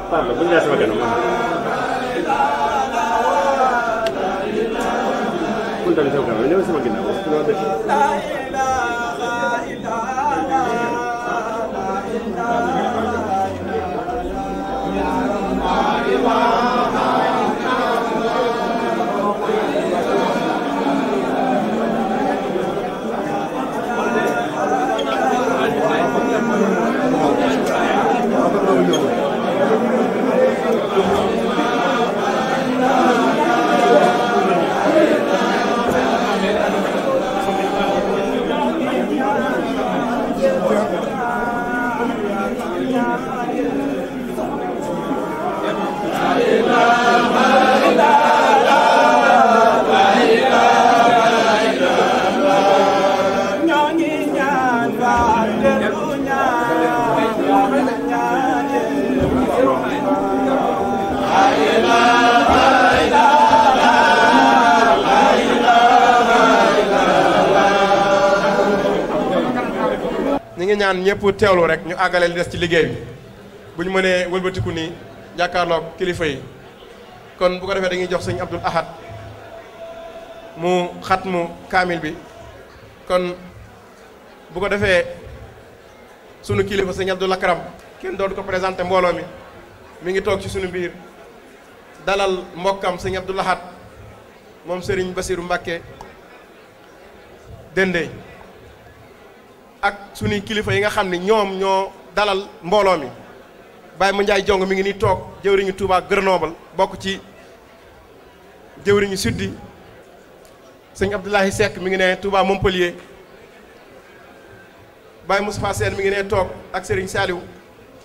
Parla, bu ñu sama kanam kun tamit sama kanam ñëw sama ginnaaw wax lo def ngi ñaan ñëpp teewlu rek ñu àggale li des ci liggéey bi bu ñu mënee wëlbatiku ni jàkkaarloog kilifa yi kon bu ko defee dañuy jox sëñ Abdul Ahad mu xatmu kaamil bi kon bu ko defee sunu kilifa sëñ Abdul Akram kenn dootu ko présenté mbooloo mi ngi toog ci sunu biir dalal mbokkam sëñ Abdul Ahad moom Serigne Bassirou Mbacké Dendey ak suñuy kilifa yi nga xam ne ñoom ñoo dalal mbooloo mi Baye Mandiaye Jong mi ngi nii toog jëwriñu Touba Grenoble bokk ci jëwriñu suddi sëñ Abdoulahi Seck mi ngi ne Touba Montpellier Baye Moustapha Sène mi ngi ne toog ak Serigne Saliou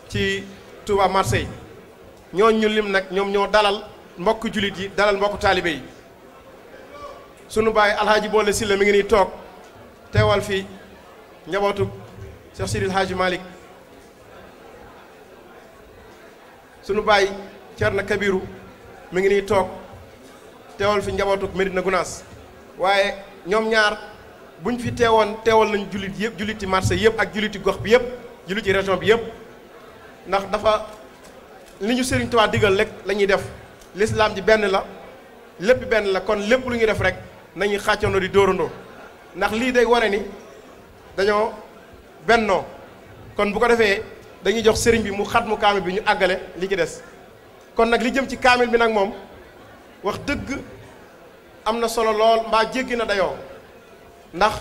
ci Touba Marseille ñooñu ñu lim nag ñoom ñoo dalal mbokk julit yi dalal mbokk taalibe yi sunu baay Alhaji Boole Silla mi ngi nii toog teewal fi njabootu Cheikh Sidil Hadji Malick sunu baay Thierno Kabiru mi ngi nii toog teewal fi njabootu Medina Gounass waaye ñoom ñaar buñ fi teewal nañ jullit yëpp julliti marché yëpp ak julliti gox bi yëpp julliti région bi yëpp ndax dafa li ñu Serigne Touba digal rek la ñuy def l'islam ji benn la lépp benn la kon lépp lu ñuy def rek nañuy xàccandoo di dóorandoo ndax lii day wane ni dañoo bennoo kon bu ko defee dañuy jox sëriñ bi mu xatmu kaamil bi ñu àggale li ci des kon nag li jëm ci kaamil bi nag moom wax dëgg am na solo lool mbaa jéggi na dayoo ndax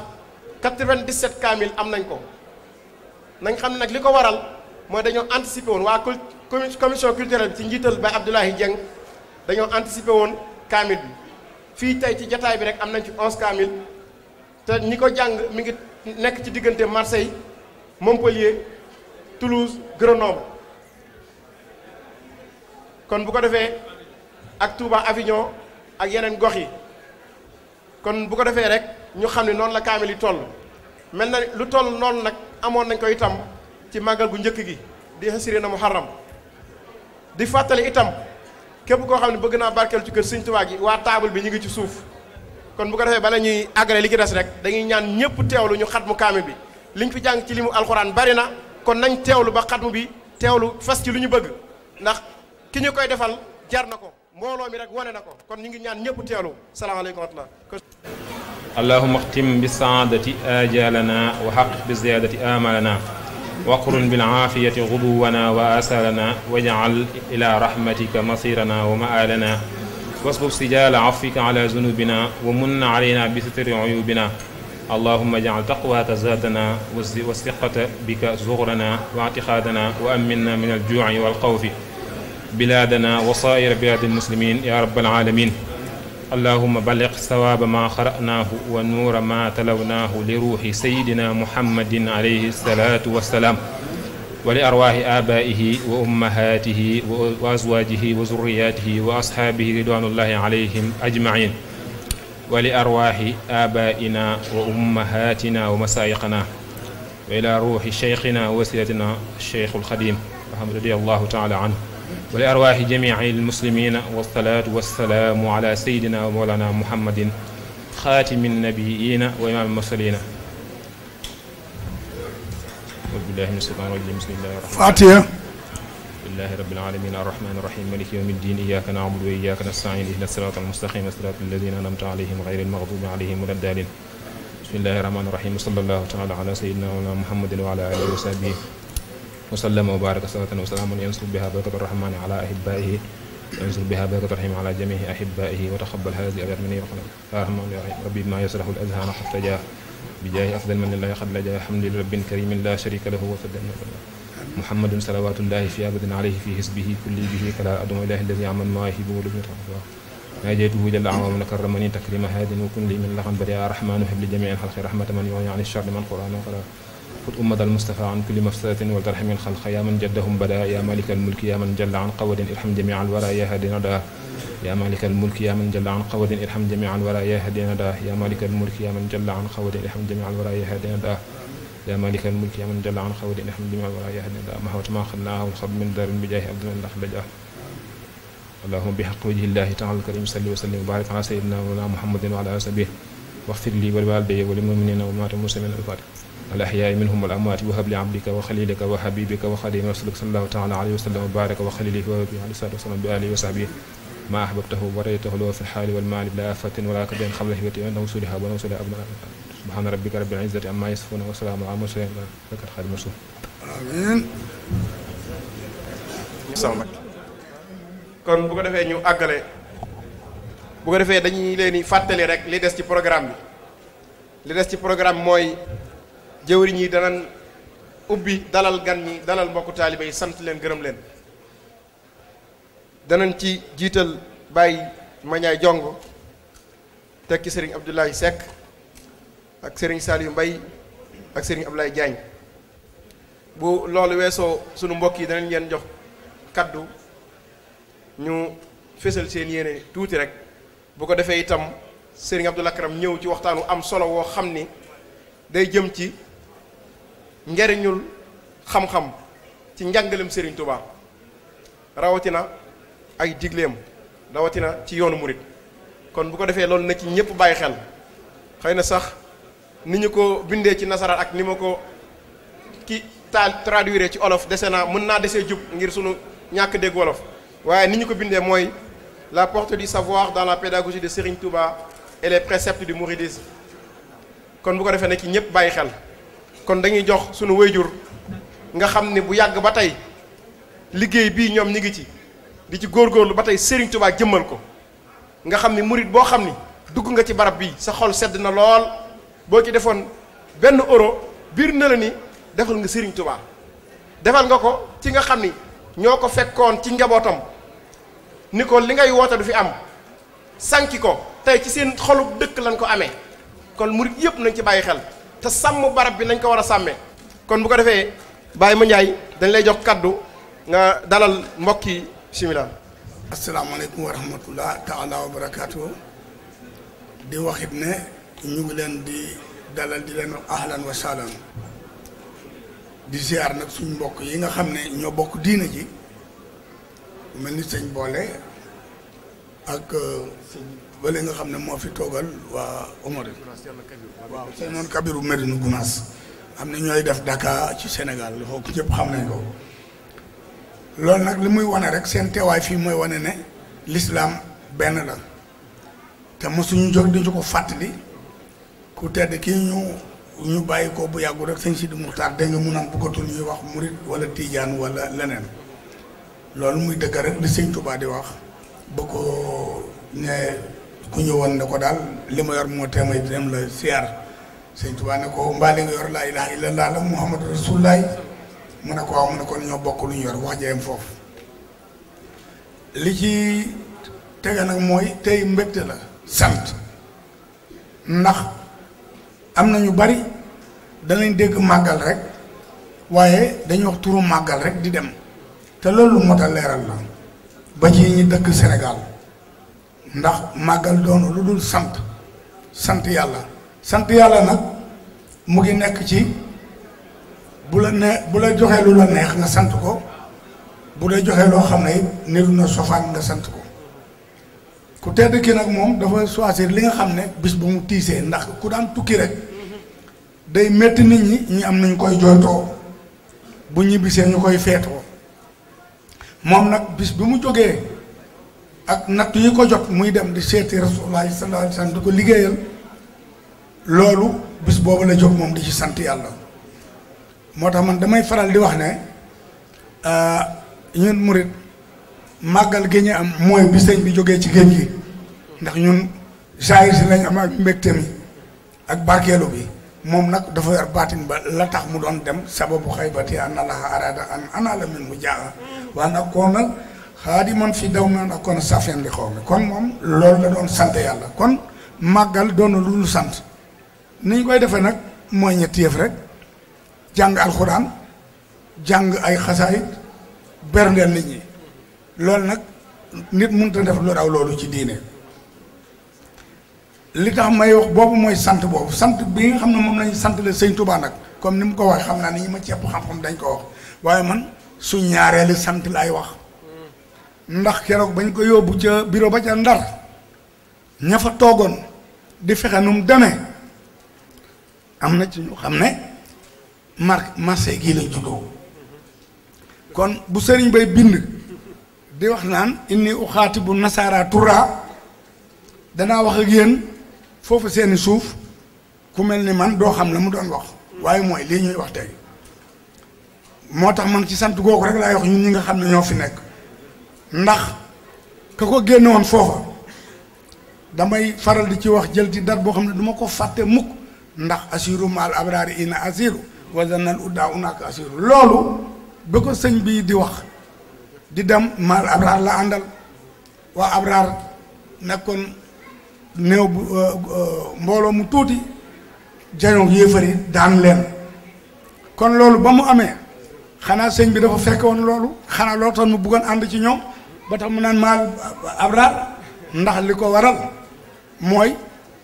97 kaamil am nañ ko nañ xam ne nag li ko waral mooy dañoo anticiper woon waa commission culturelle bi ci njiital Baye Abdoulaye Dieng dañoo anticiper woon kaamil bi fii tey ci jataay bi rek am nañ ci 11 kaamil te ñi ko jàng mi ngi nekk ci diggante Marseille Montpellier Toulouse Grenoble kon bu ko defee ak Touba Avignon ak yeneen gox yi kon bu ko defee rek ñu xam ne noonu la kaamil yi toll mel na lu toll noonu nag amoon nañ ko itam ci màggal gu njëkk gi di Hasirina Muharram di fàttali itam képp koo xam ne bëgg naa barkeel ci kër Sëñ Tuubaa gi waa table bi ñu ngi ci suuf kon bu ko defee bala ñuy àggale li ci des rek dañuy ñaan ñëpp teewlu ñu xatmu kaamil bi liñ fi jàng ci limu alxuraan bari na kon nañ teewlu ba xatmu bi teewlu fas ci lu ñu bëgg ndax ki ñu koy defal jar na ko mbooloo mi rek wane na ko kon ñu ngi ñaan ñëpp teewlu salaamaaleykum wa rahmatullah allahumma xtim bi saadati ajalana wa xaqiq bi ziyadati amalana waqrun bil aafiyati guduwana wa asalana waj'al ila rahmatika masirana wa ma'alana wasbub sijala afika ala zunubina wa munna alayna bi sitri uyubina allahumma ij'al taqwaka zatana wa siqata bika zuhrana wa i'tiqadana wa aminna min al-ju'i wal khawfi biladana wa sa'ir bilad al-muslimin ya rabbal alamin اللهم بلغ ثواب ما قرأناه ونور ما تلوناه لروح سيدنا محمد عليه الصلاة والسلام ولأرواح آبائه وأمهاته وأزواجه وذرياته وأصحابه رضوان الله عليهم أجمعين ولأرواح آبائنا وأمهاتنا ومسايقنا وإلى روح شيخنا ووسيلتنا الشيخ الخديم رضي الله تعالى عنه ولأرواح جميع المسلمين والصلاة والسلام على سيدنا ومولانا محمد خاتم النبيين وإمام المرسلين. أعوذ بالله من الشيطان الرجيم. بسم الله الرحمن الرحيم. فاتحة. لله رب العالمين الرحمن الرحيم مالك يوم الدين إياك نعبد وإياك نستعين اهدنا الصراط المستقيم صراط الذين أنعمت عليهم غير المغضوب عليهم ولا الضالين. بسم الله الرحمن الرحيم وصلى الله تعالى على سيدنا ومولانا محمد وعلى آله وصحبه وسلم وبارك صلاة وسلاما ينصر بها بركة الرحمن على أحبائه وينصر بها بركة الرحيم على جميع أحبائه وتقبل هذه الأبيات مني يا رحمن يا رحيم ربي ما يسره الأذهان حتى جاء بجاه أفضل من الله قد لجا حمد لرب كريم لا شريك له وسلم محمد صلوات الله في أبد عليه في حزبه كل به كلا أدم إله الذي عمل ما يهب ولم يتعفى ناجيته جل عظيم كرمني تكريم هاد وكن لي من لغن بديع الرحمن هب لجميع الخلق رحمة من يغني عن الشر من قرآن وقرأ خذ أمة المصطفى عن كل مفسدة والترحم الخلق يا من جدهم بدا يا مالك الملك يا من جل عن قود ارحم جميع الورى يا هادي نداه يا مالك الملك يا من جل عن قود ارحم جميع الورى يا هادي نداه يا مالك الملك يا من جل عن قود ارحم جميع الورى يا هادي نداه يا مالك الملك يا من جل عن قود ارحم جميع الورى يا هادي نداه محوت ما خلناه والخب من دار بجاه عبد الله لجاه اللهم بحق وجه الله تعالى الكريم صل وسلم وبارك على سيدنا ومولانا محمد وعلى آله وصحبه واغفر لي ولوالدي وللمؤمنين والمؤمنات والمسلمين الفاتحة الأحياء منهم والأموات وهب لعبدك وخليلك وحبيبك وخديم رسولك صلى الله تعالى عليه وسلم وبارك وخليله وبه عليه الصلاة والسلام بآله وصحبه ما أحببته وريته له في الحال والمال بلا آفة ولا كدين قبل هبته وأنه وصولها ونوصلها أبناء سبحان ربك رب العزة عما يصفون وسلام على المرسلين ذكر خادم الرسول آمين. kon bu ko defee ñu àggale bu ko defee dañuy leen di fàttali rek li des ci programme bi li des ci programme bi mooy jëwriñ yi danañ ubbi dalal gan ñi dalal mbokku taalibe yi sant leen gërëm leen danañ ci jiital Baye Mañaay Jong tekki Serigne Abdoulaye Seck ak Serigne Saliou Mbaye ak Serigne Abdoulaye Diagne bu loolu weesoo sunu mbokk yi danañ leen jox kaddu ñu fésal seen yéene tuuti rek bu ko defee itam Serigne Abdoul Akram ñëw ci waxtaanu am solo woo xam ni day jëm ci njariñul xam-xam ci njàngalem Serigne Touba rawatina ay digleem rawatina ci yoonu murit kon bu ko defee loolu na ci ñëpp bàyyi xel xëy na sax ni ñu ko bindee ci nasaraan ak ni ma ko ki traduire ci olof dese naa mën naa desee jub ngir sunu ñàkk dégg wolof waaye ni ñu ko bindee mooy la portée du savoir dans la pédagogie de Serigne Touba et les préceptes du mouridisme kon bu ko defee ne ci ñëpp bàyyi xel kon dañuy jox sunu wayjur nga xam ne bu yàgg ba tey liggéey bii ñoom ñi ngi ci di ci góorgóorlu ba tey Serigne Touba jëmmal ko nga xam ni murid boo xam ni dugg nga ci barab bii sa xol sedd na lool boo ci defoon benn euro biir na la ni defal nga Serigne Touba defal nga ko ci nga xam ni ñoo ko fekkoon ci njabootam ni ko li ngay woote du fi am sànki ko tey ci seen xolub dëkk lañ ko amee kon murid yëpp nañ ci bàyyi xel te sàmm barab bi nañ ko war a sàmmee kon bu ko defee Baye Mandiaye dañ lay jox kaddu nga dalal mbokk yi bismillah. asalaamaaleykum wa rahmatullah taala wa barakaatu. di waxit ne ñu ngi leen di dalal di leen ahlan wa sahlan di ziar nag suñ mbokk yi nga xam ne ñoo bokk diina ji mel ni sëñ boole ak sëñ bële nga xam ne moo fi toogal waa Omar waaw sëñ noonu Kabiru Medina Gounass am na ñooy def Dakar ci Sénégal foofu ñëpp xam nañ ko loolu nag li muy wane rek seen teewaay fii mooy wane ne l'islam benn la te mosuñu jóg di ko fàttali ku tedd kii ñu bàyyi ko bu yàggu rek sëñ Sidi Muxtaar dégg nga mu naan bëggatul ñuy wax murit wala tiijaan wala leneen loolu muy dëgg rek li sëñ Touba di wax ba ko ne ku ñëwoon ne ko daal li ma yor moo teemay dem la siyaar sëñ Touba ne ko mbaa li nga yor laa ilaha illallah la Muhammadu Rasulullah mu ne ko waaw mu ne ko ñoo bokk lu ñu yor wax jeem foofu li ci tege nag mooy tey mbégte la sant ndax am na ñu bari danañ dégg màggal rek waaye dañuy wax turu màggal rek di dem te loolu moo tax leeral la ba ci ñi dëkk Sénégal ndax màggal doon lu dul sant yàlla nag mu ngi nekk ci bu la joxee lu la neex nga sant ko bu la joxee loo xam ne niru na sofaan nga sant ko ku tedd ki nag moom dafa choisir li nga xam ne bis bu mu tiisee ndax ku daan tukki rek day metti nit ñi am nañ koy jooytoo bu ñibbisee ñu koy feetoo moom nag bis bi mu jógee ak natt yi ko jot muy dem di seeti Rasulullah sallallahu alayhi wasallam di ko liggéeyal loolu bis boobu la jóg moom di ci sant yàlla moo tax man damay faral di wax ne ñun murit màggal gi ñu am mooy bi sëñ bi jógee ci géej gi ndax ñun jaayir si lañ am ak mbégte mi ak barkeelu bi moom nag dafa yor baatin ba la tax mu doon dem sababu xaybati an allaha arada an anala min mu jaa waa nag koo nag xaadi man fi daw na nag kon safeen li xaw mi kon moom loolu la doon sant yàlla kon màggal doon lu dul sant ni ñu koy defee nag mooy ñetti yëf rek jàng alxuraan jàng ay xasaayit berndeel nit ñi loolu nag nit mënut a def lu raw loolu ci diine li tax may wax boobu mooy sant boobu sant bi nga xam ne moom lañu sant la sëñ Touba nag comme ni mu ko waxee xam naa ni ñi ma ceeb xam-xam dañ ko wax waaye man su ñaareeli sant laay wax ndax keroog bañ ko yóbbu ca bureau ba ca Ndar ña fa toogoon di fexe nu mu demee am na ci ñu xam ne marché gii lañ juddoo kon bu sëriñ bay bind di wax naan inni uxaati bu nasaara tura danaa wax ak yéen foofu seeni suuf ku mel ni man doo xam la mu doon wax waaye mooy lii ñuy wax tey moo tax man ci sant googu rek laay wax ñun ñi nga xam ne ñoo fi nekk ndax ka ko génne woon foofa damay faral di ci wax jël ci dat boo xam ne du ma ko fàtte mukk ndax asiru maal abraari ina asiru wasanal uddaa unaka asiru loolu ba ko sëñ bii di wax di dem maal abraar la àndal waa abraar nekkoon néew bu mbooloo mu tuuti jañoo yéefari daan leen kon loolu ba mu amee xanaa sëñ bi dafa fekk woon loolu xanaa loo tax mu bëggoon ànd ci ñoom ba tax mu naan maal abraar ndax li ko waral mooy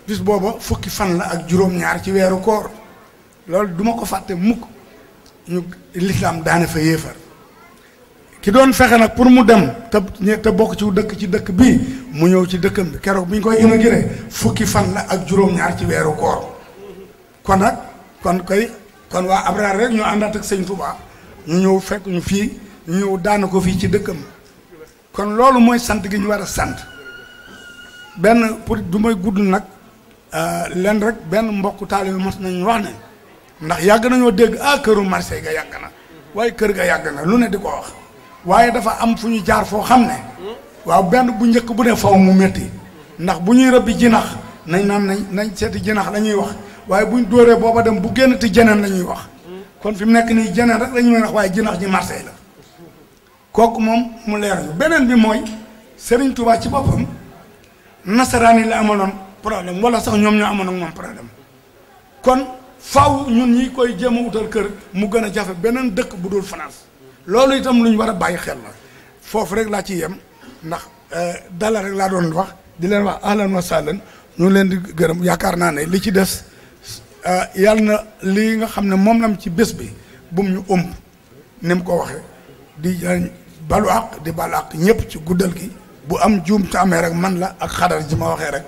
bis booba fukki fan la ak juróom-ñaar ci weeru koor loolu duma ko fàtte mukk ñu lislaam daane fa yéefar ki doon fexe nag pour mu dem te bokk ci dëkk bii mu ñëw ci dëkkam bi keroog bi ñu koy inauguré fukki fan la ak juróom-ñaar ci weeru koor kon nag kon waa abraar rek ñu àndaat ak sëñ Touba ñu ñëw fekk ñu fii ñu ñëw daana ko fii ci dëkkam kon loolu mooy sant gi ñu war a sant benn pour du may gudd nag len rek benn mbokku taalibe mos nañu wax ne ndax yàgg nañoo dégg këru marché ga yàgg na waaye kër ga yàgg na lu ne di ko wax waaye dafa am fu ñu jaar foo xam ne waaw benn bu njëkk bu ne faw mu métti ndax bu ñuy rëbbi jinax nañ seeti jinax la ñuy wax waaye buñ dóoree booba dem bu génn ti jeneen la ñuy wax kon fi mu nekk nii jeneen rek la ñuy wax waaye jinax ji marché la kooku moom mu leer ñu beneen bi mooy Serigne Touba ci boppam nasaraan yi la amaloon problème wala sax ñoom ñoo amoon ak moom problème kon faw ñun ñi koy jéem a utal kër mu gën a jafe beneen dëkk bu dul France loolu itam lu ñu war a bàyyi xel la foofu rek laa ci yem ndax dala rek laa doon wax di leen wax ahlan wa sahlan ñu leen di gërëm yaakaar naa ne li ci des yàlla na lii nga xam ne moom lam ci bés bi bum ñu ni mu ko waxee di balu àq di balu àq ñëpp ci guddal gi bu am juum te amee rek man la ak xadar ji ma waxee rek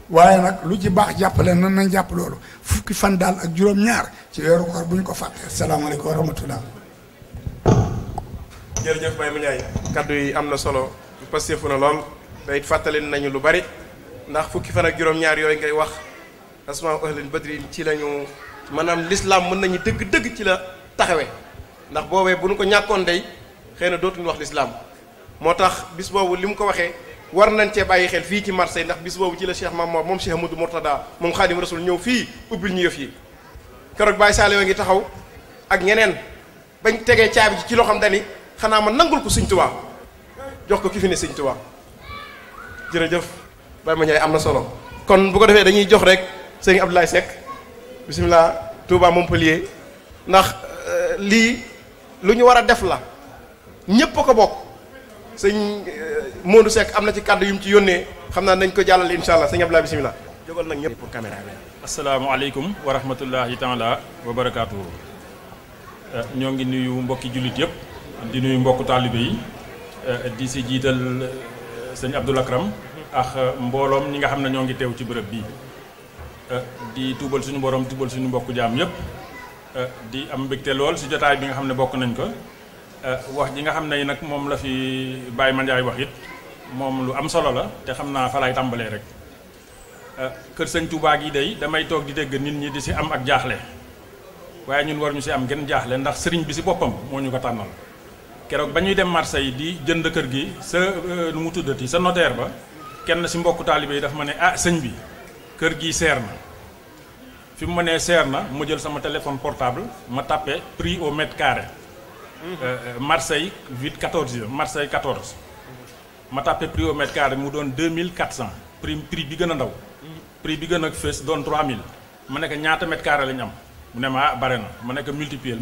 waaye nag lu ci baax jàppale nan nañ jàpp loolu fukki fan daal ak juróom-ñaar ci weeru koor bu ñu ko fàtte asalaamaaleykum wa rahmatullah. jërëjëf Baye Mandiaye kaddu yi am na solo pastefu na lool day fàttali nañu lu bari ndax fukki fan ak juróom-ñaar yooyu ngay wax asmaa ahlil badri ci lañu maanaam l'islam mën nañu dëgg-dëgg ci la taxawee ndax boobee bu nu ko ñàkkoon day xëy na dootuñu wax l'islam moo tax bis boobu li mu ko waxee war nañ cee bàyyi xel fii ci Marseille ndax bis boobu ci la Cheikh Mamor moom Cheikh Amadou Mourtada moom Xaadim Rasul ñëw fii ubbil ñu yëf yi keroog Baye Saliou ngi taxaw ak ñeneen bañ tegee caabi ci loo xam dani xanaa ma nangul ko Sëñ Tuubaa jox ko ki fi ne Sëñ Tuubaa jërëjëf Baye Mandiaye am na solo kon bu ko defee dañuy jox rek sëñ Abdoulaye Seck bisimilah Touba Montpellier ndax lii lu ñu war a def la ñépp a ko bokk sëñ Modou Seck am na ci kàddu yu mu ci yónnee xam naa nañ ko jàllale insha allah sëñ Abdoulaye bismillah jógal nag ñëpp pour caméra bi. asalaamaaleykum wa rahmatullahi taala wa barakaatu. ñoo ngi nuyu mbokki jullit yëpp di nuyu mbokku taalibe yi di si jiital sëñ Abdoul Akram ak mbooloom ñi nga xam ne ñoo ngi teew ci bërëb bii di tuubal suñu borom tuubal suñu mbokku jaam yëpp di am mbégte lool si jotaay bi nga xam ne bokk nañ ko wax ji nga xam ne nag moom la fi Baye Mandiaye wax it moom lu am solo la te xam naa fa lay tàmbalee rek kër sëñ Touba gi day damay toog di dégg nit ñi di si am ak jaaxle waaye ñun war ñu si am gën jaaxle ndax sëriñ bi si boppam moo ñu ko tànnal keroog ba ñuy dem Marseille di jënd kër gi sa nu mu tuddati sa notaire ba kenn si mbokku taalibe yi dafa ma ne ah sëñ bi kër gi seer na fi mu ma nee seer na ma jël sama téléphone portable ma tapé prix au mètre carré Marseille 14 Marseille 14 ma tapé prix au mètre carré mu doon 2400 prix bi gën a ndaw prix bi gën a fës doon 3000 ma ne ko ñaata mètre carré la ñu am mu ne ma bare na ma ne ko multiplier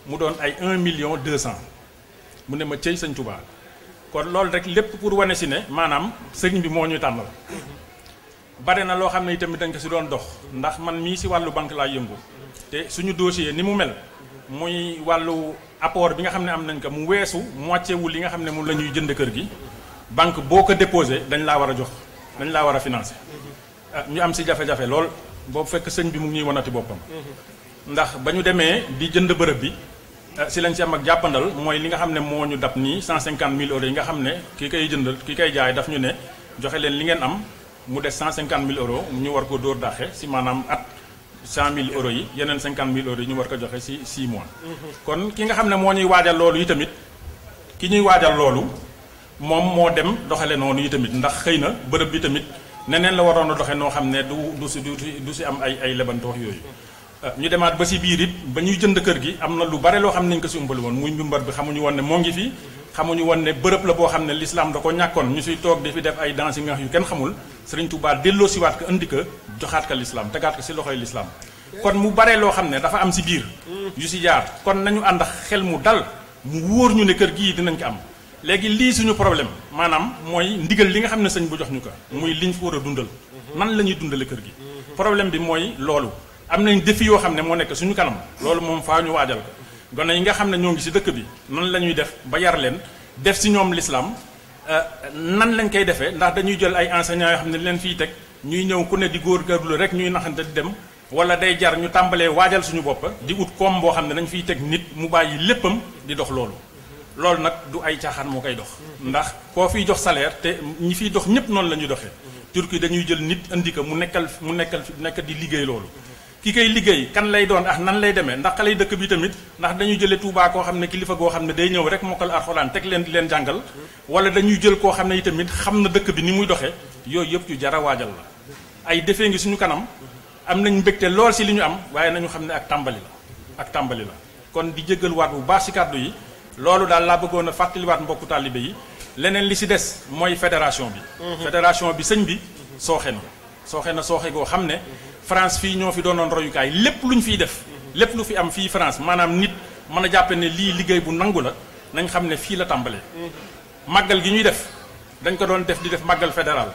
mu doon ay 1.200.000 mu ne ma cëy sëñ Touba kon loolu rek lépp pour wane si ne maanaam sëriñ bi moo ñuy tànnal bare na loo xam ne itamit dañ ko si doon dox ndax man mii si wàllu banque laay yëngu te suñu dossier ni mu mel muy wàllu apport bi nga xam ne am nañ ko mu weesu moitié wu li nga xam ne moom la ñuy jënd kër gi banque boo ko déposé dañ laa war a jox dañ laa war a financé ñu am si jafe-jafe lool boobu fekk sëñ bi mu ngi ñuy wanati boppam ndax ba ñu demee di jënd bërëb bi si lañ si am ak jàppandal mooy li nga xam ne moo ñu dab nii 150 000 euros yi nga xam ne ki koy jëndal ki koy jaay daf ñu ne joxe leen li ngeen am mu des 150 000 euros ñu war ko dóor daaxe si maanaam at 100 000 euros yi yeneen 50 000 euros yi ñu war ko joxe si 6 mois. kon ki nga xam ne moo ñuy waajal loolu yi tamit ki ñuy waajal loolu moom moo dem doxale noonu yi tamit ndax xëy na bërëb bi tamit neneen la waroon a doxe noo xam ne du si am ay lebantoox yooyu. ñu demaat ba si biir it ba ñuy jënd kër gi am na lu bare loo xam ne nañ ko si umbali woon muy mbimbar bi xamuñu woon ne moo ngi fi xamuñu woon ne bërëb la boo xam ne l'islam da ko ñàkkoon ñu siy toog di fi def ay danse yu kenn xamul Sëriñ Tuubaa delloo siwaat ko indi ko joxaat ko l'islam tegaat ko si loxoy l'islam kon mu bare loo xam ne dafa am si biir yu si jaar kon nañu ànd xel mu dal mu wóor ñu ne kër gii dinañ ko am léegi lii suñu problème maanaam mooy ndigal li nga xam ne sëñ bu jox ñu ko muy liñ fi war a dundal nan la ñuy dundale kër gi problème bi mooy loolu am nañ défi yoo xam ne moo nekk suñu kanam loolu moom faa ñu waajal ko gone yi nga xam ne ñoo ngi si dëkk bi nan la ñuy def ba yar leen def si ñoom l'islam nan lañ koy defee ndax dañuy jël ay enseignants yoo xam ne leen fiy teg ñuy ñëw ku ne di góorgóorlu rek ñuy naxante di dem wala day jar ñu tàmbalee waajal suñu bopp di ut koom boo xam ne dañ fiy teg nit mu bàyyi léppam di dox loolu loolu nag du ay caaxaan moo koy dox ndax koo fiy jox salaire te ñi fiy dox ñëpp noonu la ñuy doxee Turquie dañuy jël nit indi ko mu nekk di liggéey loolu ki koy liggéey kan lay doon nan lay demee ndax xale dëkk bi tamit ndax dañuy jëlee Touba koo xam ne kilifa goo xam ne day ñëw rek mokkal alxuraan teg leen di leen jàngal wala dañuy jël koo xam ne itamit xam na dëkk bi ni muy doxee yooyu yëpp yu jar a waajal la ay defee ngi suñu kanam am nañ mbégte lool si li ñu am waaye nañu xam ne ak tàmbali la kon di jéggal waat bu baax si kàddu yi loolu daal laa bëggoon a fàttaliwaat mbokku taalibe yi leneen li si des mooy fédération bi fédération bi sëñ bi sooxe na sooxe goo xam ne France fii ñoo fi doonoon royukaay lépp lu ñu fiy def lépp lu fi am fii France maanaam nit mën a jàppe ne lii liggéey bu nangu la nañ xam ne fii la tàmbalee màggal gi ñuy def dañ ko doon def di def màggal fédéral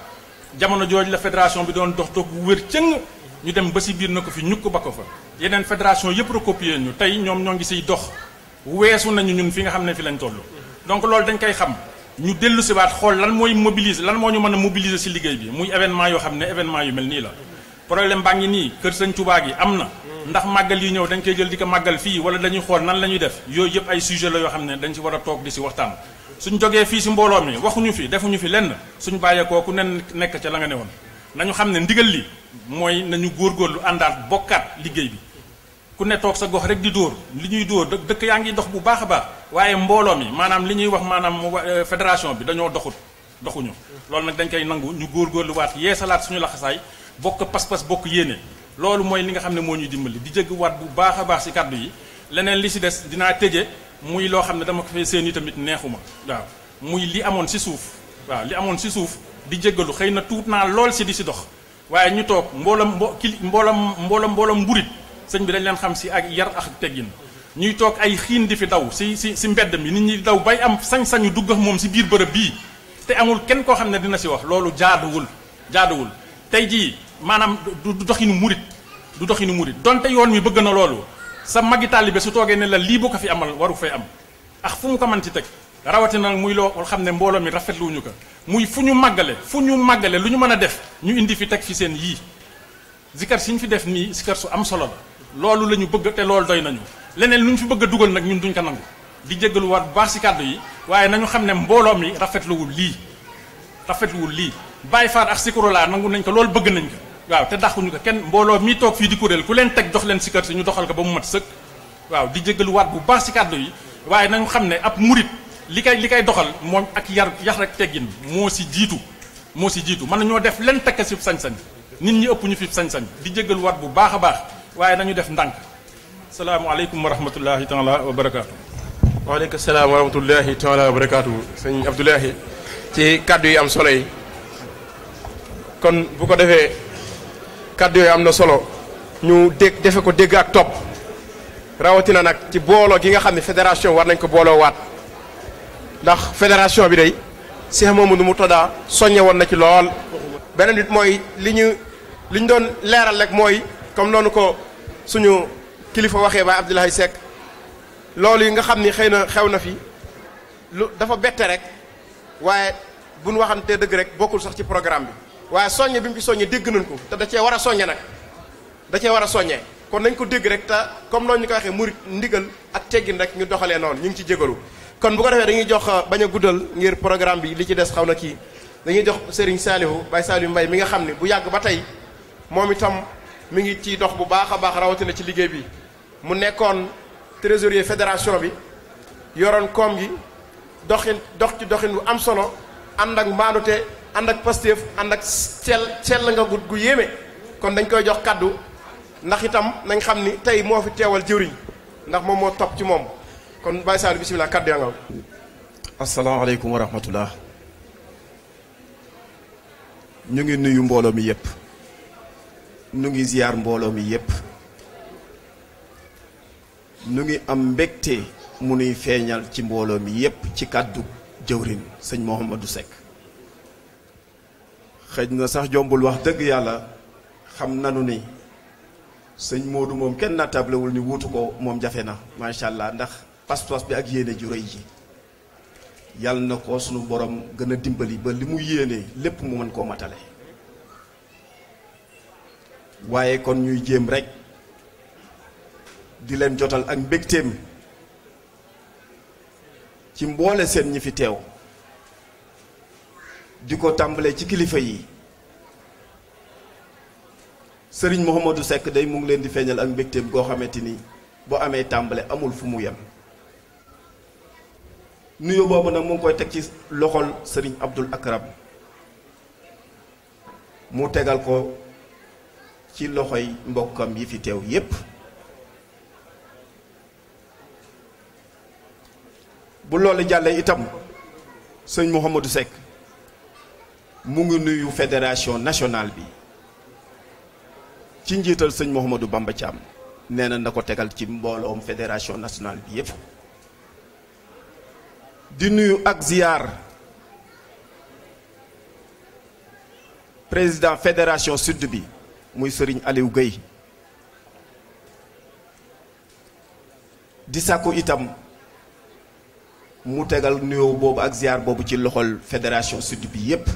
jamono jooju la fédération bi doon dox toog bu wér cëng ñu dem ba si biir na ko fi ñukk ba ko fa yeneen fédération yëpp recopier ñu tey ñoom ñoo ngi siy dox weesu nañu ñun fi nga xam ne fi lañ toll donc loolu dañ koy xam ñu dellu si waat xool lan mooy mobiliser lan moo ñu mën a mobiliser si liggéey bi muy événement yoo xam ne événement yu mel nii la problème baa ngi nii kër sëñ Touba gi am na ndax màggal yi ñëw dañ koy jël di ko màggal fii wala dañuy xool nan la ñuy def yooyu yëpp ay sujet la yoo xam ne dañ si war a toog di si waxtaan suñ jógee fii si mbooloo mi waxuñu fi defuñu fi lenn suñ bàyyeekoo ku nen nekk ca la nga ne woon nañu xam ne ndigal li mooy nañu góorgóorlu àndaat bokkaat liggéey bi ku ne toog sa gox rek di dóor li ñuy dóor dëkk yaa ngi dox bu baax a baax waaye mbooloo mi maanaam li ñuy wax maanaam fédération bi dañoo doxuñu loolu nag dañ koy nangu ñu góorgóorluwaat yeesalaat suñu laxasaay bokk pas-pas bokk yéene loolu mooy li nga xam ne moo ñuy dimbali di jégg waat bu baax a baax si kàddu yi leneen li si des dinaa tëje muy loo xam ne dama ko fay seen i tamit neexuma waaw muy li amoon si suuf waaw li amoon si suuf di jéggalu xëy na tuut naa lool si di si dox waaye ñu toog mboolam mburit sëñ bi dañ leen xam si ak yar ak teggin ñuy toog ay xiin di fi daw si mbedd mi nit ñi daw bay am sañ-sañu dugg ak moom si biir bërëb bii te amul kenn koo xam ne dina si wax loolu jaaduwul tey jii maanaam du doxinu murit donte yoon mi bëgg na loolu sa magi taalibe su toogee ne la lii bu ko fi amal waru fay am ak fu mu ko mën ci teg rawatina nag muy loo xam ne mbooloo mi rafetluwuñu ko muy fu ñu màggale lu ñu mën a def ñu indi fi teg fi seen yii zikar si ñu fi def nii zikar su am solo la loolu la ñu bëgg te loolu doy nañu leneen lu ñu fi bëgg a dugal nag ñun duñ ko nangu di jéggalu waat bu baax si kàddu yi waaye nañu xam ne mbooloo mi rafetluwul lii Baay Faal ak Zikrullaah nangu nañ ko loolu bëgg nañ ko waaw te dàquñu ko kenn mbooloo mi toog fii di kuréel ku leen teg jox leen zikar si ñu doxal ko ba mu mat sëkk waaw di jéggalu waat bu baax si kàddu yi waaye nañu xam ne ab murit li koy doxal moom ak yar rek teggin moo si jiitu mën nañoo def leen tekk si sañ-sañ nit ñi ëpp ñu fi sañ-sañ di jéggalu waat bu baax a baax waaye nañu def ndànk salaamaaleykum wa rahmatullahi taala wa barakaatu. waaleykum salaam wa rahmatullahi taala wa barakaatu sëñ Abdoulahi ci kàddu yi am solo yi kon bu ko defee kàddu yooyu am na solo ñu defe ko dégg ak topp rawatina nag ci booloo gi nga xam ne fédération war nañ ko booloo waat ndax fédération bi day Cheikh Mamadou Murtada soññe woon na ci lool. beneen bit mooy li ñu doon leeral rek mooy comme noonu ko suñu kilifa waxee ba Abdoulaye Seck loolu yi nga xam ni xëy na xew na fi lu dafa bette rek waaye bu ñu waxantee dëgg rek bokkul sax ci programme bi waaye soññe bi mu fi soññe dégg nañ ko te da cee war a soññe nag kon nañ ko dégg rek te comme noonu ñu ko waxee murit ndigal ak teggin rek ñu doxalee noonu ñu ngi ci jégalu kon bu ko defee dañuy jox bañ a guddal ngir programme bi li ci des xaw na kii dañuy jox Serigne Saliou Baye Saliou Mbaye mi nga xam ne bu yàgg ba tey moom itam mi ngi ciy dox bu baax a baax rawatina ci liggéey bi mu nekkoon trésorier fédération bi yoroon koom gi dox ci doxin bu am solo ànd ak maanute ànd ak Pastef ànd ak sell nga gu yéeme kon dañ koy jox kaddu ndax itam nañ xam ni tey moo fi teewal jëwriñ ndax moom moo topp ci moom kon Baye Saliou bisimilah kaddu yaa nga asalaamaaleykum wa rahmatullah ñu ngi nuyu mbooloo mi yépp ñu ngi ziyaar mbooloo mi yépp ñu ngi am mbégte mu nuy feeñal ci mbooloo mi yépp ci kàddu jëwrin sëñ Mouhamadou Seck xëj na sax jombul wax dëgg yàlla xam nanu ni sëñ Modou moom kenn nattablewul ni wuutu ko moom jafe na macha allah ndax pas-pas bi ak yéene ju rëy ji yàlla na ko sunu borom gën a dimbali ba li mu yéene lépp mu mën koo matale waaye kon ñuy jéem rek di leen jotal ak mbégteem ci mboole seen ñi fi teew di ko tàmbalee ci kilifa yi sëriñ Mouhamadou Seck day mu ngi leen di feeñal ak mbégteem goo xamante ni boo amee tàmbale amul fu mu yem nuyo boobu nag mu ngi koy teg ci loxol sëriñ Abdul Akram mu tegal ko ci loxoy mbokkam yi fi teew yépp bu loolu jàllee itam sëñ Mouhamadou Seck mu ngi nuyu fédération nationale bi ci njiital sëñ Mouhamadou Bamba Thiam nee na ko tegal ci mbooloom fédération nationale bi yépp di nuyu ak ziyaar président fédération sud bi muy Serigne Aliou Gueye di sàkku itam mu tegal nuyoo boobu ak ziyaar boobu ci loxol fédération sud bi yépp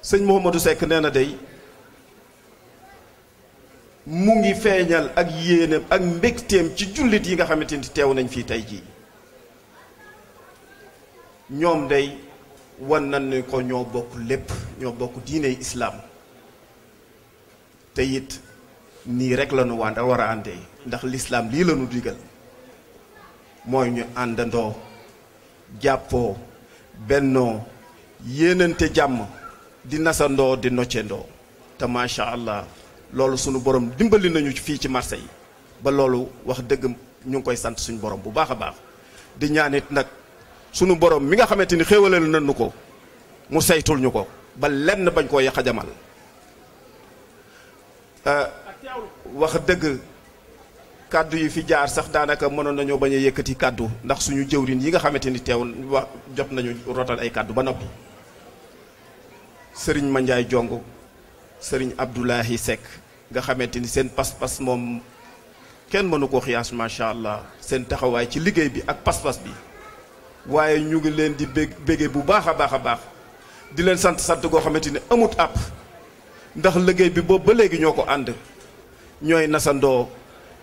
sëñ Mouhamadou Seck nee na day mu ngi feeñal ak yéeneem ak mbégteem ci jullit yi nga xamante ni teew nañ fii tey jii ñoom day wan nañ ne ko ñoo bokk lépp ñoo bokk diiney islaam te it nii rek la ñu war a àndee ndax lislaam lii la ñu digal mooy ñu àndandoo jàppoo bennoo yéenante jàmm di nasandoo di noccendoo te macha allah loolu sunu borom dimbali nañu fii ci Marseille ba loolu wax dëgg ñu ngi koy sant suñu borom bu baax a baax di ñaanit nag sunu borom mi nga xamante ni xéewalal nañu ko mu saytul ñu ko ba lenn bañ koo yàq jamal wax dëgg kàddu yi fi jaar sax daanaka mënoon nañoo bañ a yëkkati kàddu ndax suñu jëwriñ yi nga xamante ni teew wax jot nañu rotal ay kàddu ba noppi sëriñ Mandiaye Jong sëriñ Abdoulahi Seck nga xamante ni seen pas-pas moom kenn mënu ko xiyaas macha allah seen taxawaay ci liggéey bi ak pas-pas bi waaye ñu ngi leen di bége bu baax a baax a baax di leen sant goo xamante ni amut àpp ndax liggéey bi boobu ba léegi ñoo ko ànd ñooy nasandoo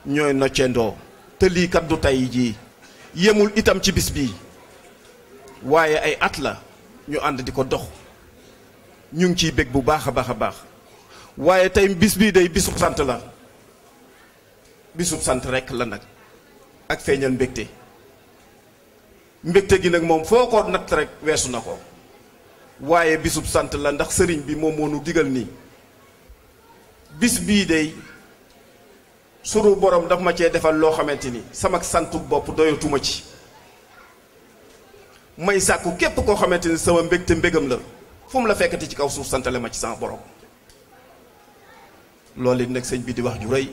ñooy noccendoo te lii kat du tey jii yemul itam ci bis bii waaye ay at la ñu ànd di ko dox ñu ngi ciy bég bu baax a baax a baax waaye tey bis bii day bisub sant la bisub sant rekk la nag ak feeñal mbégte mbégte gi nag moom foo ko natt rek weesu na ko waaye bisub sant la ndax sëriñ bi moom moo nu digal nii bis bii day sunu borom daf ma cee defal loo xamante ni sama santu bopp doyatuma ci may sàkku képp koo xamante ni sama mbégte mbégam la fu mu la fekkati ci kaw suuf santale ma ci sama borom loolu it nag sëñ bi di wax ju rëy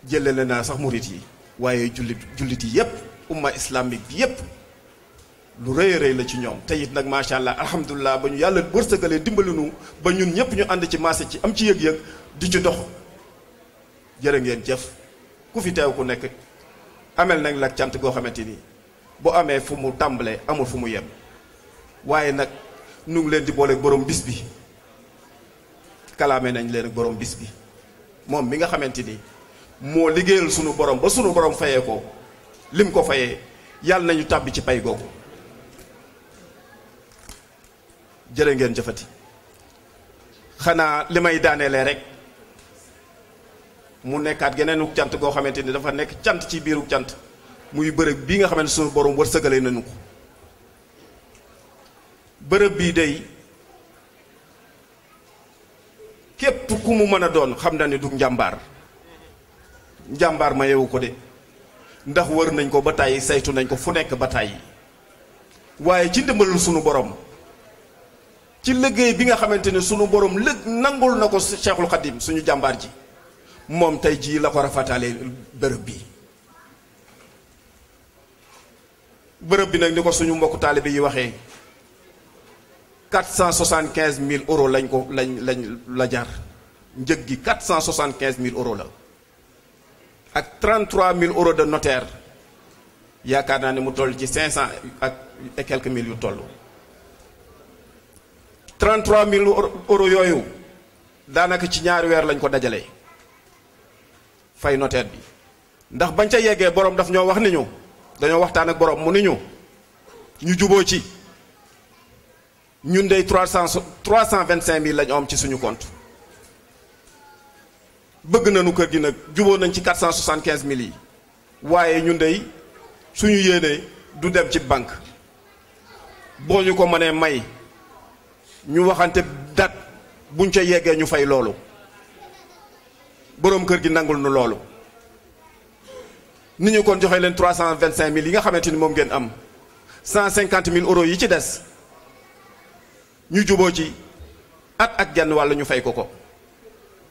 jëlale naa sax murit yi waaye jullit yi yépp umma islamique bi yépp lu rëy a rëy la ci ñoom te it nag macha allah alhamdulilah ba ñu yàlla wërsëgalee dimbali nu ba ñun ñëpp ñu ànd ci marché ci am ci yëg-yëg di ci dox jërë ngeen jëf ku fi teew ku nekk amel nañ la cant goo xamante ni bu amee fu mu tàmbalee amul fu mu yem waaye nag nu ngi leen di boole borom bis bi kalaame nañ leen ak borom bis bi moom mi nga xamante ni moo liggéeyal sunu borom ba sunu borom fayee ko lim ko fayee yàlla nañu tàbbi ci pay googu jërë ngeen jëfati xanaa li may daaneele rek mu nekkaat geneenu cant goo xamante ni dafa nekk cant ci biiru cant muy bërëb bii nga xamante sunu borom wërsëgale nañu ko bërëb bii day képp ku mu mën a doon xam na ni du njàmbaar ma yewu ko de ndax wër nañ ko ba tàyyi saytu nañ ko fu nekk ba tàyyi waaye ci ndimbalul sunu borom ci liggéey bi nga xamante ne sunu borom nangul na ko Cheikhul Khadim suñu jàmbaar ji moom tey jii la ko rafetaale bërëb bi nag ni ko suñu mbokku taalibe yi waxee 475 000 euros lañ ko la jar njëg gi 475 000 euros la ak 33 000 euros de notaire yaakaar naa ne mu toll ci 500 ak et quelques mille yu toll 33 000 euros yooyu daanaka ci ñaari weer lañ ko dajale fay notaire bi ndax bañ ca yeggee borom daf ñoo wax ni ñu dañoo waxtaan ak borom mu ni ñu juboo ci ñun dey 325 000 lañu am ci suñu compte bëgg nañu kër gi nag juboo nañ ci 475 000 yi waaye ñun dey suñu yéenee du dem ci banque boo ñu ko mënee may ñu waxante date buñ ca yeggee ñu fay loolu boroom kër gi nangul nu loolu ni ñu kon joxe leen 325 000 yi nga xamante ni moom ngeen am 150 000 euros yi ci des ñu juboo ci at ak genn wàll ñu fay ko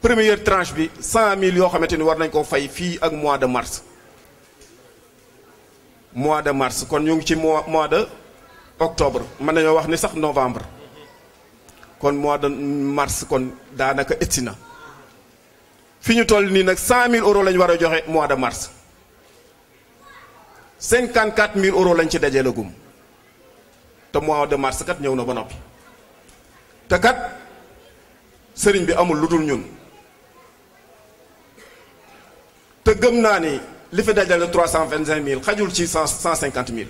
première tranche bi 100 000 yoo xamante ni war nañ ko fay fii ak mois de mars kon ñu ngi ci mois de octobre mën nañoo wax ni sax novembre kon mois de mars kon daanaka ëtsi na fi ñu toll nii nag 100 000 euros lañ war a joxe mois de mars 54 000 euros lañ ci dajee la gum te mois de mars kat ñëw na ba noppi te kat sëriñ bi amul lu dul ñun te gëm naa ni li fi dajale 325 000 xajul ci 150 000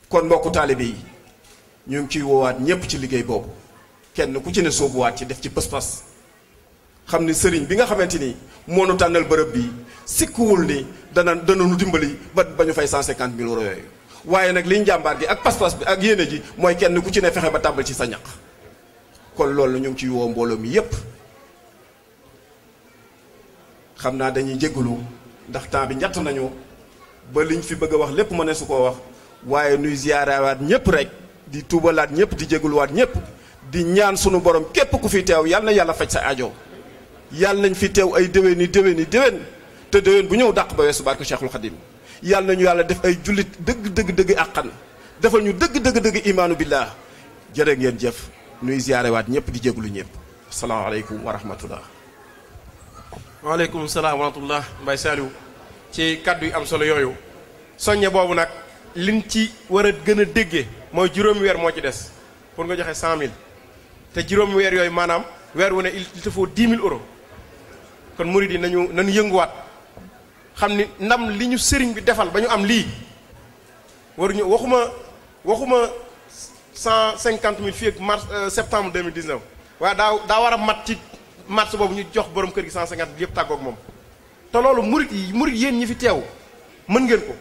kon mbokku taalibe yi ñu ngi ciy woowaat ñépp ci liggéey boobu kenn ku ci ne soobuwaat ci def ci pës-pës xam ni sëriñ bi nga xamante ni moo nu tànnal bërëb bi sikkuwul ni dana nu dimbali ba ñu fay 150 000 euros yooyu waaye nag liñ jàmbaar gi ak pas-pas bi ak yéene ji mooy kenn ku ci ne fexe ba tàbbal ci sa ñaq kon loolu ñu ngi ciy woo mbooloo mi yépp xam naa dañuy jégalu ndax temps bi njatt nañu ba liñ fi bëgg a wax lépp mëne su koo wax waaye nuy ziyaarawaat ñépp rek di tuubalaat ñépp di jégaluwaat ñépp di ñaan sunu borom képp ku fi teew yàlla na yàlla faj sa aajo yàlla nañ fi teew ay déwéni te déwén bu ñëw dàq ba weesu barke Cheikhul Khadim yàlla nañu yàlla def ay jullit dëgg àqan defal ñu dëgg imaanu billah jërë ngeen jëf nuy ziyaarewaat ñëpp di jéglu ñëpp asalaamaaleykum wa rahmatullah. waaleykum salaam wa rahmatullah Mbaye Saliou ci kaddu yu am solo yooyu soññe boobu nag liñ ci war a gën a déggee mooy juróomi weer moo ci des pour nga joxe 100 000 te juróomi weer yooyu maanaam weer wu ne il te faut 10 000 euros kon murid yi nañu yënguwaat xam ni ndam li ñu sëriñ bi defal ba ñu am lii waruñu waxuma 150 000 fii ak mars septembre 2019 waaye daa war a mat ci mars boobu ñu jox borom kër gi 150 bi yëpp tàggoog moom te loolu murid yéen ñi fi teew mën ngeen ko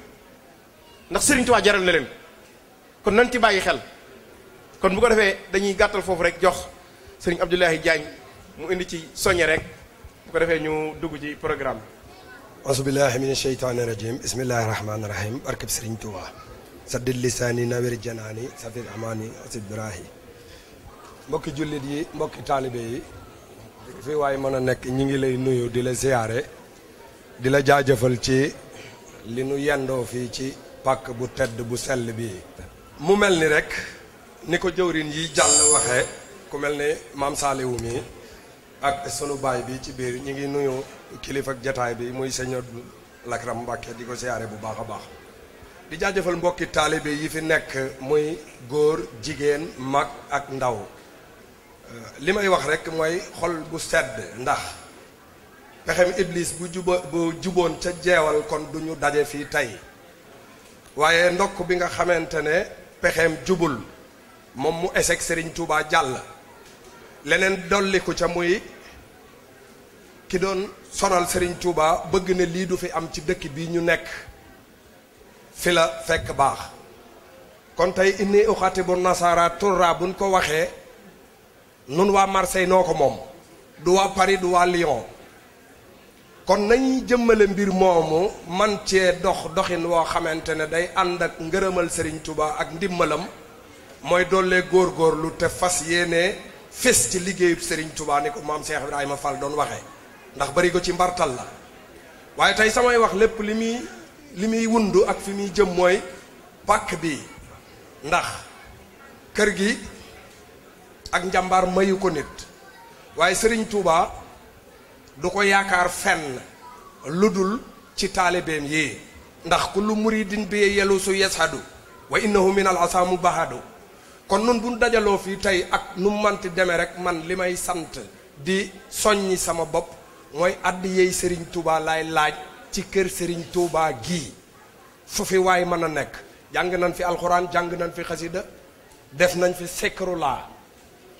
ndax sëriñ Tuubaa jaral na leen kon nañ ci bàyyi xel kon bu ko defee dañuy gàttal foofu rek jox sëriñ Abdoulaye Diagne mu indi ci soññe rek bu ko defee ñu dugg ci programme bi. asubillahi min asheytaani rajim bismillahi rahmaani rahim barkeb sëriñ Tuubaa saddid lisaani nawir janaani safir amaani asid birahi mbokki jullit yi mbokki taalibe yi fii waaye mën a nekk ñi ngi lay nuyu di la ziyaare di la jaajëfal ci li nu yendoo fii ci pàkk bu tedd bu sell bi mu mel ni rek ni ko jëwrin yi jàll waxee ku mel ni maam Saaliwu mi ak sunu baay bi ci biir ñi ngi nuyu kilifa ak jataay bi muy sëñ Abdou Lakram Mbàkke di ko siyaare bu baax a baax di jaajëfal mbokki taalibe yi fi nekk muy góor jigéen mag ak ndaw li may wax rek mooy xol bu sedd ndax pexem iblis bu juboon ca jeewal kon duñu daje fii tey waaye ndokk bi nga xamante ne pexem jubul moom mu esek Serigne Touba jàll leneen dolliku ca muy ki doon sonal Serigne Touba bëgg ne lii du fi am ci dëkk bi ñu nekk fi la fekk baax kon tey inni uxatibu nasara turra buñ ko waxee nun waa Marseille noo ko moom du waa Paris du waa Lyon kon nañuy jëmmale mbir moomu man cee doxin woo xamante ne day ànd ak ngërëmal Serigne Touba ak ndimbalam mooy doole góorgóorlu te fas yéene fes ci liggéeyub Serigne Touba ni ko maam Cheikh Ibrahima Fall doon waxee ndax bari ko ci mbartal la waaye tey samay wax lépp li muy wundu ak fi muy jëm mooy pàkk bi ndax kër gi ak njàmbaar mayu ko nit waaye Serigne Touba du ko yaakaar fenn lu dul ci taalibeem yi ndax kullu muridin bi yelu su yashadu wa innahu min al asamu bahadu kon nun buñ dajaloo fii tey ak nu manti demee rek man li may sant di soññi sama bopp mooy addi yeey Serigne Touba laay laaj ci kër Serigne Touba gii fu fi waay mën a nekk jàng nañ fi alxuraan jàng nañ fi xasida def nañ fi sekrulaa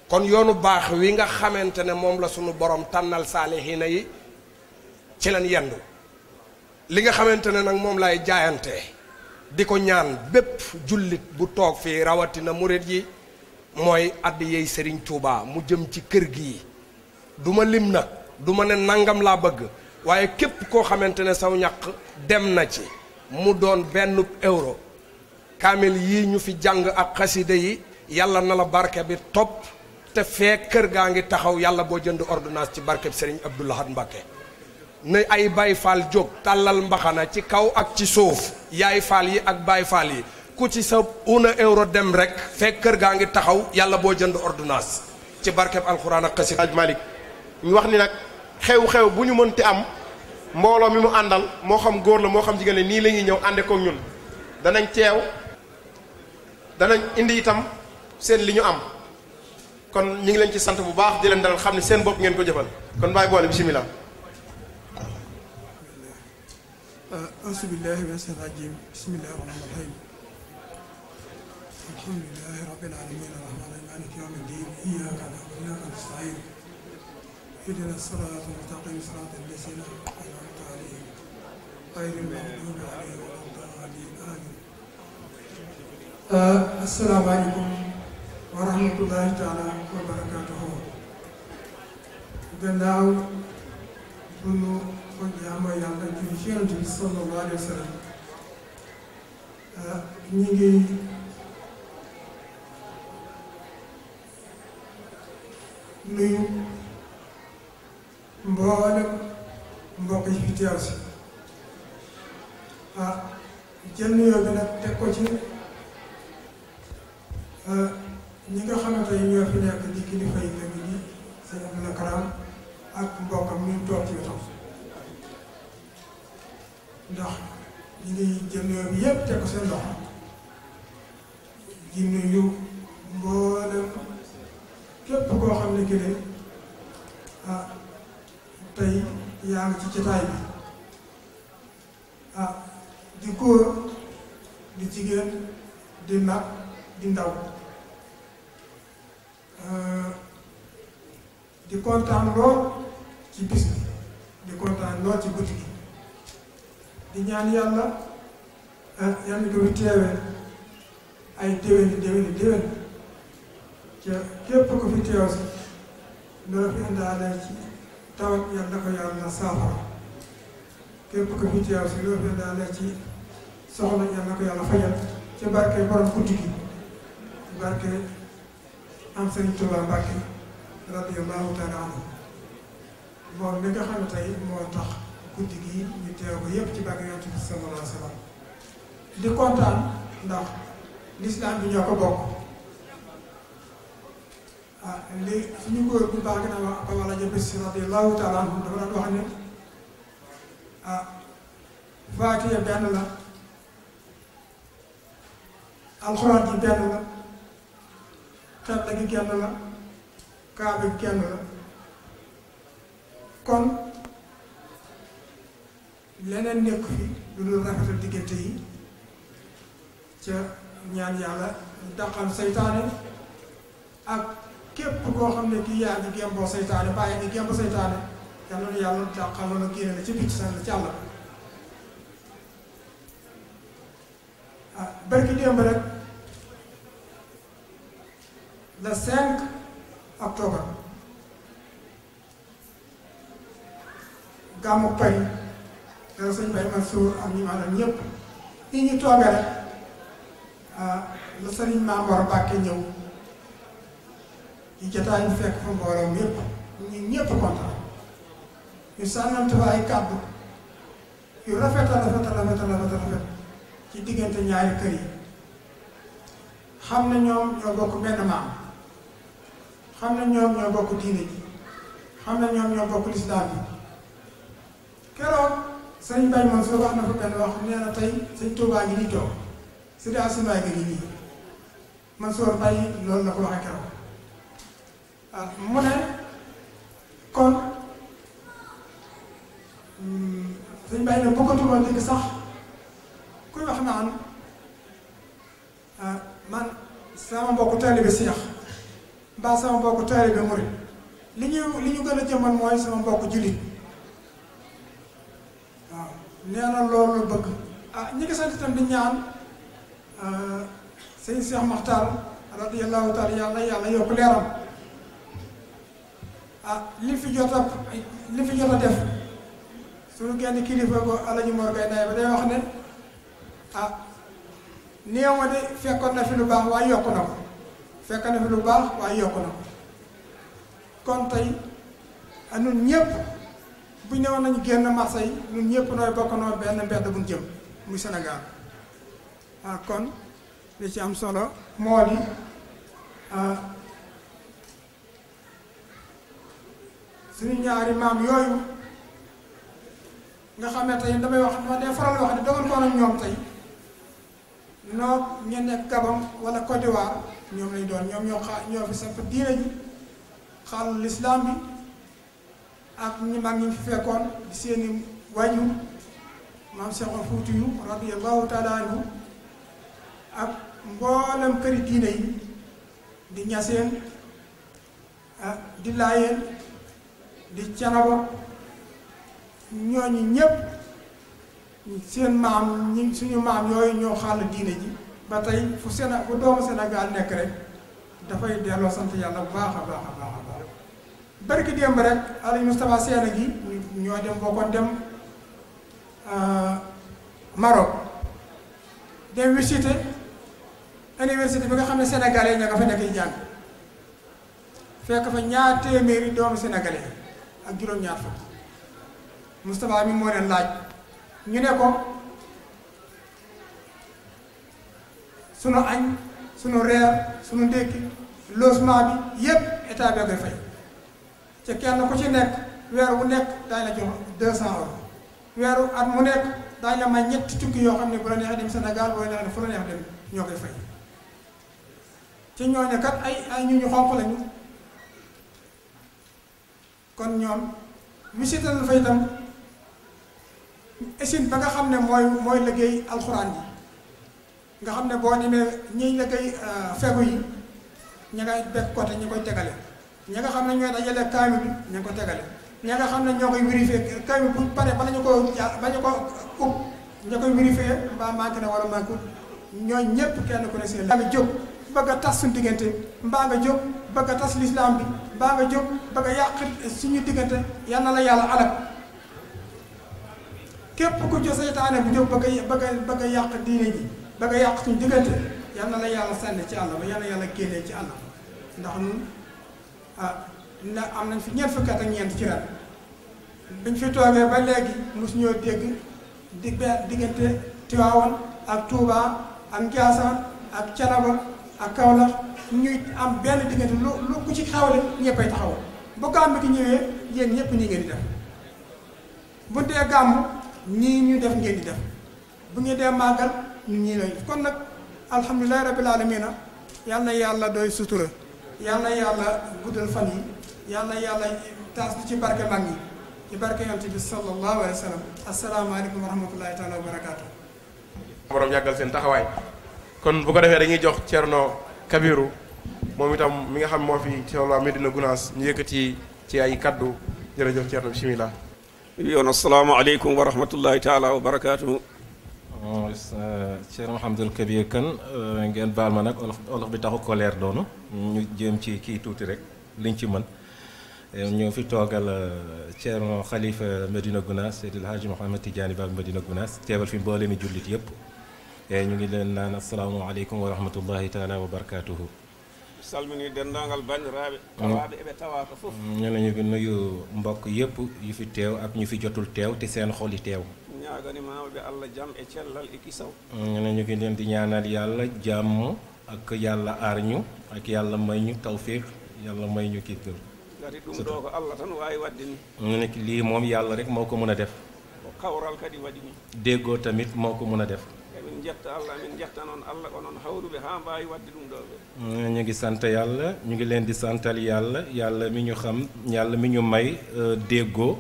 kon yoonu baax wi nga xamante ne moom la sunu borom tànnal saalihiina yi ci leen yendu li nga xamante ne nag moom lay jaayante di ko ñaan bépp jullit bu toog fii rawatina murit yi mooy addi yeey Serigne Touba mu jëm ci kër gi du ma lim nag du ma ne nangam laa bëgg waaye képp koo xamante ne saw ñaq dem na ci mu doon benn euro kaamil yii ñu fi jàng ak xasida yi yàlla na la barke bi topp te fee kër gaa ngi taxaw yàlla boo jënd ordonnance ci barkeb Serigne Abdou Lahad Mbacké ne ay Baye Fall jóg tàllal mbaxana ci kaw ak ci suuf yaay Fall yi ak Baye Fall yi ku ci sa 1 euro dem rek fee kër gaa ngi taxaw yàlla boo jënd ordonnance ci barkeb alxuraan ak xasida Aj Malick ñu wax ni nag xew-xew bu ñu mënti am mbooloo mi mu àndal moo xam góor la moo xam jigéen la nii la ñuy ñëw ànde ko ñun danañ teew danañ indi itam seen li ñu am kon ñu ngi leen ci sant bu baax di leen dalal xam ne seen bopp ngeen ko jëfal kon bàyyi boole bismillah asubillahi mina shaytaani rajiim bismillahi rahmaani rahiim alhamdulillahi rabbil aalamiin arrahmaani rahiim maaliki yawmi ddiin iyyaaka na'budu wa iyyaaka nasta'iin ihdina siraatal mustaqiim siraatal laziina an'amta alayhim ghayril maghduubi alayhim wa lad-daalliin amiin asalaamaaleykum wa rahmatullahi taala wa barakaatuhu gannaaw bu nu ko jaamoo yàlla julli ci Yonent bi sallallahu alayhi wa sallam ñu ngi nuyu mboolem mbokk yi fi teew si jël nuyoo bi nag teg ko ci ñi nga xamante ni ñoo fi nekk di kilifa yi léegi di sëñ Abdou Lakram ak mbokkam ñu toog ci wetam ndax ñi ngi jël nuyoo bi yépp teg ko seen loxo di nuyu mboolem képp koo xam ne que tey yaa ngi ci jotaay bi di góor di jigéen di mag di ndaw di kontaan lool ci bis bi di kontaan lool ci guddi gi di ñaan yàlla yal na ko fi teewee ay déwéni ca képp ku fi teew si loo fi indaale ci tawat yal na ko yàlla saafara képp ku fi teew si loo fi indaale ci soxla yal na ko yàlla fajal ci barke borom guddi gi ci barke am Sëriñ Tuubaa Mbàkke radiyallahu taala anhu moom mi nga xam ne tey moo tax guddi gi ñu teew ko yépp ci barke Yonent bi sallallahu alayhi wa sallam di kontaan ndax lislaam bi ñoo ko bokk li suñu góor bu baax gën a wax ba wala jëpp si radiyallahu taala anhu dafa daan wax ne Faatiha benn la alxuraan ji benn la xetla gi genn la kaaba gi genn la kon leneen nekk fi lu dul rafetal diggante yi ca ñaan yàlla dàqal seytaane ak képp koo xam ne kii yaa ngi gemboo seytaane bàyyi ngi gembo seytaane yàlla na yàlla dàqal la génne la ci picc sax la ci àll barki démb rek le 5 octobre gàmmu Paris dara sëñ Baye Mansour ak ñi maanaam ñëpp ñi ñu toogee rek la sëriñ Maamor Mbàkke ñëw yi jotaay ñu fekk fa mbooloo yëpp ñu ñëpp kontaan ñu sànnante fa ay kàddu yu rafet ci diggante ñaari kër yi xam na ñoom ñoo bokk benn maam xam na ñoom ñoo bokk diine ji xam na ñoom ñoo bokk lislaam bi keroog sëñ Baye Mansour wax na fa benn wax nee na tey sëñ Tuubaa ngi nii toog si daa simaay gi nii Mansour Baye loolu la ko waxee keroog mu ne kon sëñ Baye ne bëggatuma dégg sax kuy wax naan man sama mbokku taalibe Seex mbaa sama mbokku taalibe murit li ñu gën a jëmmal mooy sama mbokku jullit waaw nee na loolu bëgg ñi ngi sant itam di ñaan sëñ Seex Maxtaar radiyallahu taala yàlla yokk leeram li fi jot a def suñu genn kilifa ko Alaji Mor Gay Naay ba day wax ne néew ma de fekkoon na fi lu baax waaye yokk na ko fekk na fi lu baax waaye yokk na ko kon tey ñun ñëpp bu ñu newoon nañu génn marché yi ñun ñëpp nooy bokkandoo benn mbedd bu ñu jëm muy Sénégal kon li ci am solo moo di suñu ñaari maam yooyu nga xam ne tey damay wax dama dee faral wax ne dogal ko ak ñoom tey noo ngeen nekk Gabon wala Côte d'Ivoire ñoom lañ doon ñoom ñoo fi samp diine ji xaalu lislaam bi ak ñi mag ñi fi fekkoon di seeni wàññu maam Cheikh Fuutiyu radiyallahu taala anhu ak mboolem këri diine yi di ñaseen di laayeen di canaba ñooñu ñëpp seen maam ñi suñu maam yooyu ñoo xàll diine ji ba tey fu doomu Sénégal nekk rek dafay delloo sant yàlla bu baax a baax a baax a baax barki démb rek Aliou Moustapha Sène gi ñoo dem bokkoon dem Maroc dem visiter université bi nga xam ne sénégalais ña nga fa nekk yi jàng fekk fa ñaar téeméeri doomu sénégalais ak juróom-ñaar fukk Moustapha mi moo leen laaj ñu ne ko sunu añ sunu reer sunu ndékki logement bi yépp état bi koy fay ca kenn ku ci nekk weer wu nekk daañu la jox 200 euros weeru at mu nekk daañu la may ñetti tukki yoo xam ne bu la neexee dem Sénégal bu la neexee fu la neex dem ñoo koy fay ci ñooñu kat ay ñu xonq lañu kon ñoom visital fa itam usine ba nga xam ne mooy liggéey alxuraan yi nga xam ne boo demee ñiy liggéey fegu yi ña ngay bekk côté ñi koy tegale ña nga xam ne ñooy dajale kaami bi ña ngi ko tegale ña nga xam ne ñoo koy vérifier kaami bu pare bala ñu ko ub ña koy vérifier mbaa manqué na wala manqué ñooy ñépp kenn ku ne seen la nga jóg bëgg a tas suñu diggante mbaa nga jóg bëgg a tas lislaam bi mbaa nga jóg bëgg a yàq suñu diggante yal na la yàlla alal képp ku jo seytaane bu jóg bëgg a yàq diine ji bëgg a yàq suñu diggante yal na la yàlla sànni ci àll ba yal na yàlla génnee ci àll ba ndax ñun na am nañ fi ñeent fukki at ak ñeent ci ren biñ fi toogee ba léegi mosu ñoo dégg diggante Tiwaawan ak Touba ak Ndiassane ak Thiénaba ak Kaolack ñuy am benn diggante lu ku ci xawle ñëppay taxaw bu gàmm gi ñëwee yéen ñëpp nii ngeen di def bu dee gàmm ñii ñu def ngeen di def bu ngeen dee màggal ñun ñii lay def kon nag alhamdulilahi rabbil alamina yal na yàlla doy sutura yal na yàlla guddal fan yi yal na yàlla taas ci barke mag ñi ci barke yonent bi sallallahu alayhi wa sallam asalaamaaleykum wa rahmatullahi taala wa barakaatu. borom yàggal seen taxawaay kon bu ko defee dañuy jox Thierno Kabirou moom itam mi nga xam moo fi ci wàllu Medina Gounass ñu yëkkati ci ay kaddu jërëjëf Thierno bismillah. yoon asalaamaaleykum wa rahmatullahi taala wa barakaatu. Thierno Mouhamadul Kabir Kane ngeen baal ma nag olof bi taxu ko leer doonu ñu jéem ci kii tuuti rek liñ ci mën ñoo fi toogal Thierno Khalifa Medina Gounass Seydil Hadji Mouhamad Tidiane Ba Medina Gounass teewal fi mboole mi jullit yëpp ñu ngi leen naan asalaamaaleykum wa rahmatullahi taala wa barakaatuhu. salmini denndaangal banndiraaɓe tawaaɓe eɓe tawaaka fof ñu ne ñu ngi nuyu mbokk yëpp yu fi teew ak ñu fi jotul teew te seen xol yi teew. ñaaganimaɓe allah jam e cellal e kisaw ñu ne ñu ngi leen di ñaanal yàlla jàmm ak yàlla aar ñu ak yàlla may ñu tawfiq yàlla may ñu kii kër. gati ɗum ɗo ko allah tan waawi waɗde ni ñu ne lii moom yàlla rek moo ko mën a def. ko kawral kadi waɗi ni déggoo tamit moo ko mën a def. emin jetta allah emin jetta noon allah onon hawruɓe haa mbaawi waɗde ɗum ɗo ɓe ñu ngi sant yàlla ñu ngi leen di santal yàlla yàlla mi ñu xam yàlla mi ñu may déggoo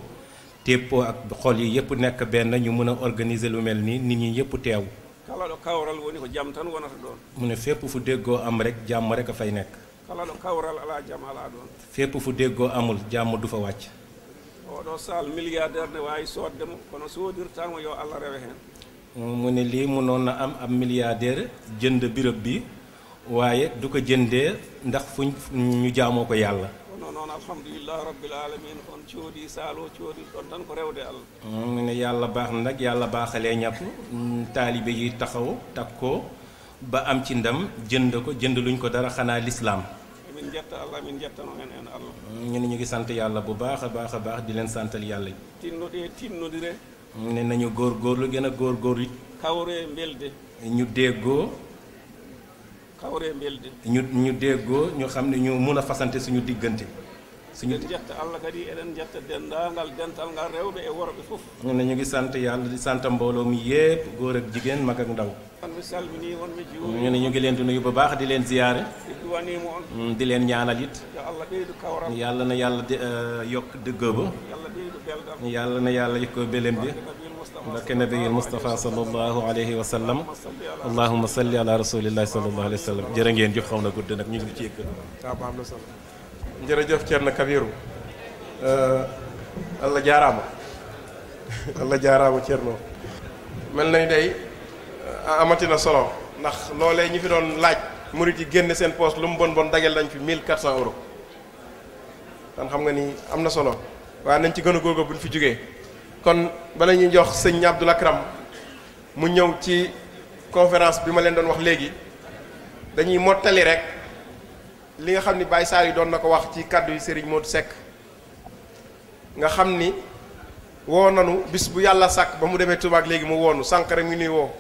téppoo ak xol yi yëpp nekk benn ñu mën a organiser lu mel nii nit ñi yëpp teew. kala ɗo kawral woni ko jam tan wonata ɗon mu ne fépp fu déggoo am rek jàmm rek a fay nekk. kala ɗo kawral ala jam ala ɗon fépp fu déggoo amul jàmm du fa wàcc. oɗo sal milliardaire ne waawi sooddemo kono soodirtamo yo allah rewe heen mu ne lii mënoon na am ab milliardaire jënd birëb bi waaye du ko jëndee ndax fuñ ñu jaamoo ko yàlla. kono noon alhamdulillah rabbil alamin on coodi saalo coodi ɗon tan ko rewde allah mu ne yàlla baax na nag yàlla baaxalee ñàpp taalibe yi taxaw takkoo ba am ci ndam jënd ko jënd luñ ko dara xanaa lislaam. min jetta allah min jettano hen en allah ñu ne ñu ngi sant yàlla bu baax a baax a baax di leen santal yàlla. tinnoɗe tinnodire ne nañu góorgóorlu gën a góorgóorlu it. kawre mbelde ñu déggoo. kawre mbelde ñu déggoo ñu xam ne ñu mun a fasante suñu diggante. suñu eɗen jetta allah kadi eɗen jetta denndaangal dental ngal rewɓe e worɓe fof ñu ne ñu ngi sant yàlla di sant mbooloo mi yépp góor ak jigéen mag ak ndaw. on mi salmini on mi juuri ñu ne ñu ngi leen di nuyu bu baax di leen ziyaare. mi duwanimo on di leen ñaanal it. yo allah ɓeydu kawral yàlla na yàlla yokk dëggoo ba. yàlla ɓeydu beldal yàlla na yàlla yokk belem bi. barke nabiyil Mustafa sallallahu alayhi wa sallam. allahumma salli ala rasulillahi sallallahu alayhi wa sallam. jërë ngeen jëf xaw na gudd nag ñu ngi ci yëkkat. waaw baax na solo jërëjëf Thierno Kabirou allah jaaraama allah jaaraama Thierno mel nañ day amatina solo ndax loolee ñi fi doon laaj murit yi génne seen poste lu mu bon bon dagel nañ fi 1400 euros kon xam nga ni am na solo waaye nañ ci gën a góorgóorlu bu ñu fi jógee kon bala ñuy jox sëñ Abdoul Akram mu ñëw ci conférence bi ma leen doon wax léegi dañuy mottali rek li nga xam ni Baye Sall yi doon na ko wax ci kàddu yi Serigne Modou Seck nga xam ni woo nanu bis bu yàlla sàkk ba mu demee Touba ak léegi mu woonu sànq rek mi nuy woo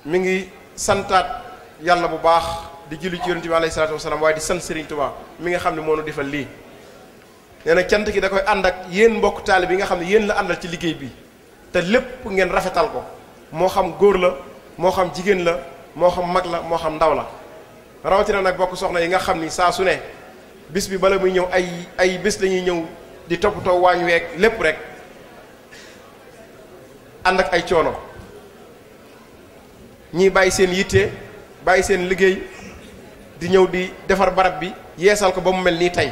mi ngi santaat yàlla bu baax di julli ci yonent bi alayhi salaatu wasalaam waaye di sant Serigne Touba mi nga xam ne moo nu defal lii nee na cant gi da koy ànd ak yéen mbokk taalibe yi nga xam ne yéen la àndal ci liggéey bi te lépp ngeen rafetal ko moo xam góor la moo xam jigéen la moo xam mag la moo xam ndaw la rawatina nag bokk soxna yi nga xam ni saa su ne bis bi bala muy ñëw ay bés lañuy ñëw di toppatoo waañ week lépp rek ànd ak ay coono ñii bàyyi seen yitte bàyyi seen liggéey di ñëw di defar barab bi yeesal ko ba mu mel nii tey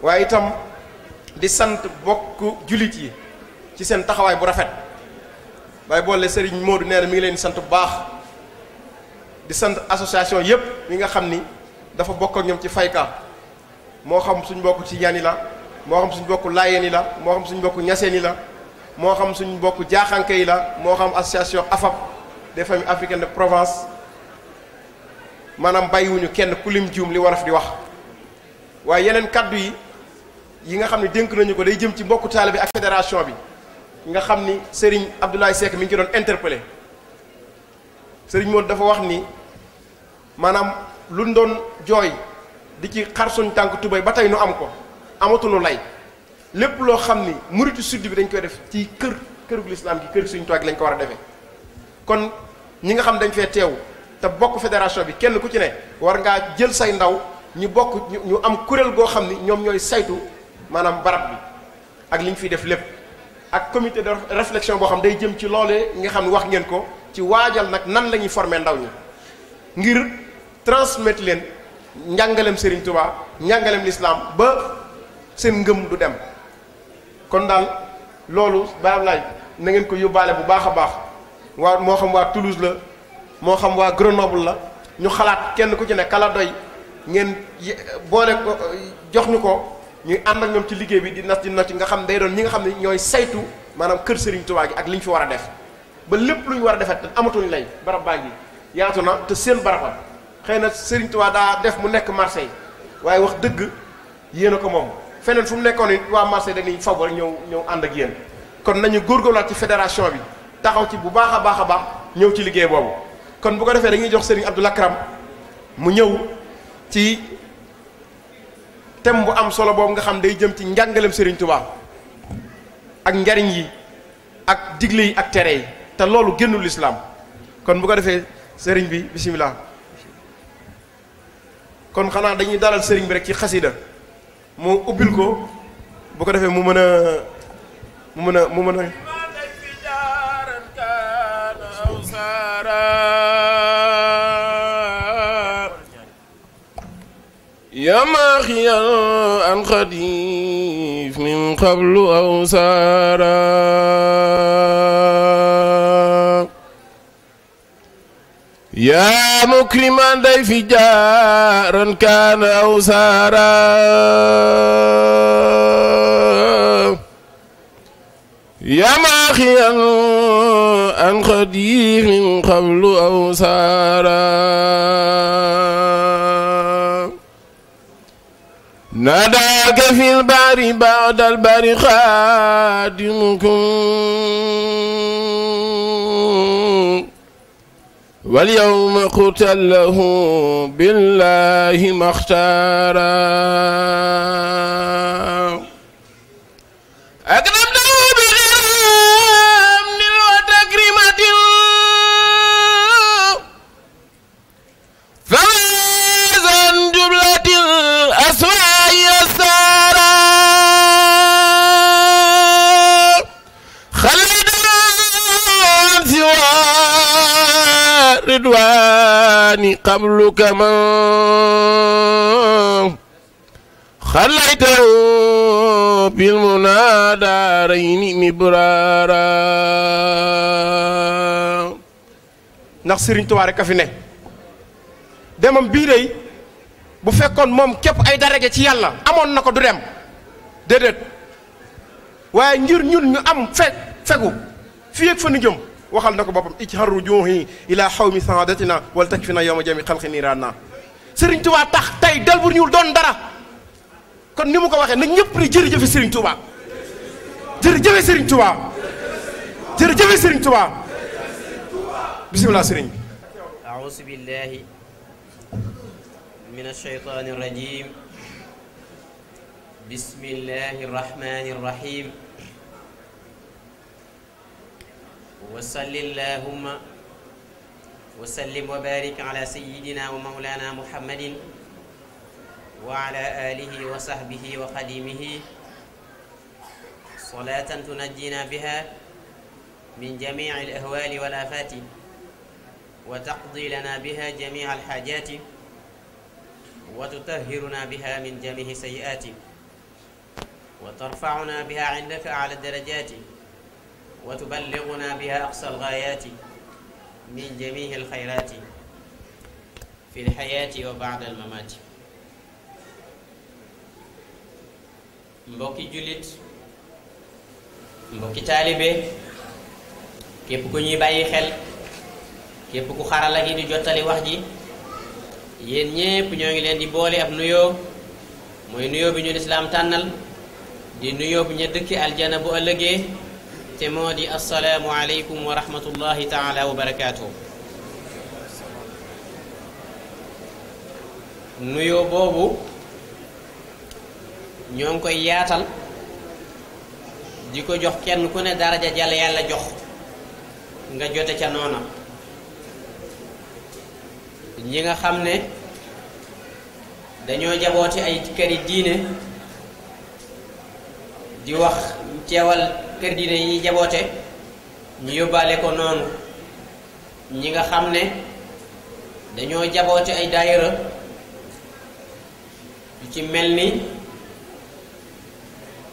waaye itam di sant bokk jullit yi ci seen taxawaay bu rafet waaye boole Serigne Modou nee na mi ngi leen di sant bu baax di sant association yépp yi nga xam ni dafa bokk ak ñoom ci fayka moo xam suñ bokk ci ñaan yi la moo xam suñ bokk laayeen yi la moo xam suñ bokk ñaseen yi la moo xam suñ bokk jaaxanke yi la moo xam association AFAP des familles africaines de Provence maanaam bàyyiwuñu kenn ku lim juum li waraf di wax waaye yeneen kaddu yi nga xam ne dénk nañu ko day jëm ci mbokku taalibe bi ak fédération bi nga xam ni Serigne Abdoulaye Seck mi ngi ci doon interpellé Serigne Modou dafa wax ni maanaam luñ doon jooy di ci xar suñ tànk tubéy ba tey nu am ko amatuñu lay lépp loo xam ni muritu sud bi dañ koy def ci kërug lislaam gi kër suñu toog lañ ko war a defee kon ñi nga xam dañ fee teew te bokk fédération bi kenn ku ci ne war ngaa jël say ndaw ñu bokk ñu am kuréel goo xam ni ñoom ñooy saytu maanaam barab bi ak li ñu fiy def lépp ak comité de réflexion boo xam day jëm ci loolee nga xam ne wax ngeen ko ci waajal nag nan la ñuy former ndaw ñi ngir transmettre leen njàngalem Serigne Touba njàngalem l'islam ba seen ngëm du dem kon daal loolu baab laay na ngeen ko yóbbaale bu baax a baax waa moo xam waa Toulouse la moo xam waa Grenoble la ñu xalaat kenn ku ci ne kala doy ngeen boole ko jox ñu ko ñuy ànd ak ñoom ci liggéey bi di nas di nocc nga xam day doon ñi nga xam ne ñooy saytu maanaam kër Serigne Touba gi ak li ñu fi war a def ba lépp lu ñu war a defet te amatuñ lay barab baa ngi yaatu na te seen barabam xëy na Serigne Touba daa def mu nekk Marseille waaye wax dëgg yéen a ko moom feneen fu mu nekkoon it waa Marseille dañuy favor ñëw ànd ak yéen kon nañu góorgóorlaat ci fédération bi taxaw ci bu baax a baax ñëw ci liggéey boobu kon bu ko defee dañuy jox Serigne Abdou Lakram mu ñëw ci thème bu am solo boobu nga xam day jëm ci njàngalem Serigne Touba ak njariñ yi ak digle yi ak tere yi te loolu génnul lislaam kon bu ko defee Serigne bi bisimilah kon xanaa dañuy dalal Serigne bi rek ci xasida mu ubbil ko bu ko defee mu mën a يا ماخيا عن خديف من قبل أو سارا يا مكرما ضيف جارا كان أو سارا يا ماخيا عن خديف من قبل أو سارا ناداك في البار بعد البار خادمكم واليوم قتل له بالله ما اختارا أكرمته بغرام وتكريمة فوزا جملة الأسماء السارة خلدنا سوى رضواني قبل كما خليته بالمنادارين مبرارا ndax Serigne Touba rek a fi ne demam bii dey bu fekkoon moom képp ay darage ci yàlla amoon na ko du dem déedéet waaye ngir ñun ñu am fegu fii ak fa nu jëm waxal na ko boppam ijhar rujuhi ila xawmi saadatina wal takfina yawma jami xalqi niiraana Serigne Touba tax tey Delbour ñuul doon dara kon ni mu ko waxee nag ñëpp ni jërëjëfe Serigne Touba jërëjëfe Serigne Touba jërëjëfe Serigne Touba bismillah Serigne bi أعوذ بالله من الشيطان الرجيم بسم الله الرحمن الرحيم وصل اللهم وسلم وبارك على سيدنا ومولانا محمد وعلى آله وصحبه وخديمه صلاة تنجينا بها من جميع الأهوال والآفات وتقضي لنا بها جميع الحاجات وتطهرنا بها من جميع السيئات وترفعنا بها عندك أعلى الدرجات وتبلغنا بها أقصى الغايات من جميع الخيرات في الحياة وبعد الممات. mbokki jullit mbokki taalibe képp ku ñuy bàyyi xel képp ku xarala gi di jottali wax ji yéen ñépp ñoo ngi leen di boole ab nuyoo mooy nuyoo bi ñu lislaam tànnal di nuyoo bi ñu dëkki aljana bu ëllëgee te moo di assalaamu aleykum wa rahmatullahi taala wa barakaatuhu. nuyoo boobu ñoo ngi koy yaatal di ko jox kenn ku ne daraja jàll yàlla jox nga jote ca noona ñi nga xam ne dañoo jaboote ay këri diine di wax teewal kër diine yi ñuy jaboote ñu yóbbaale ko noonu ñi nga xam ne dañoo jaboote ay daayira yu ci mel ni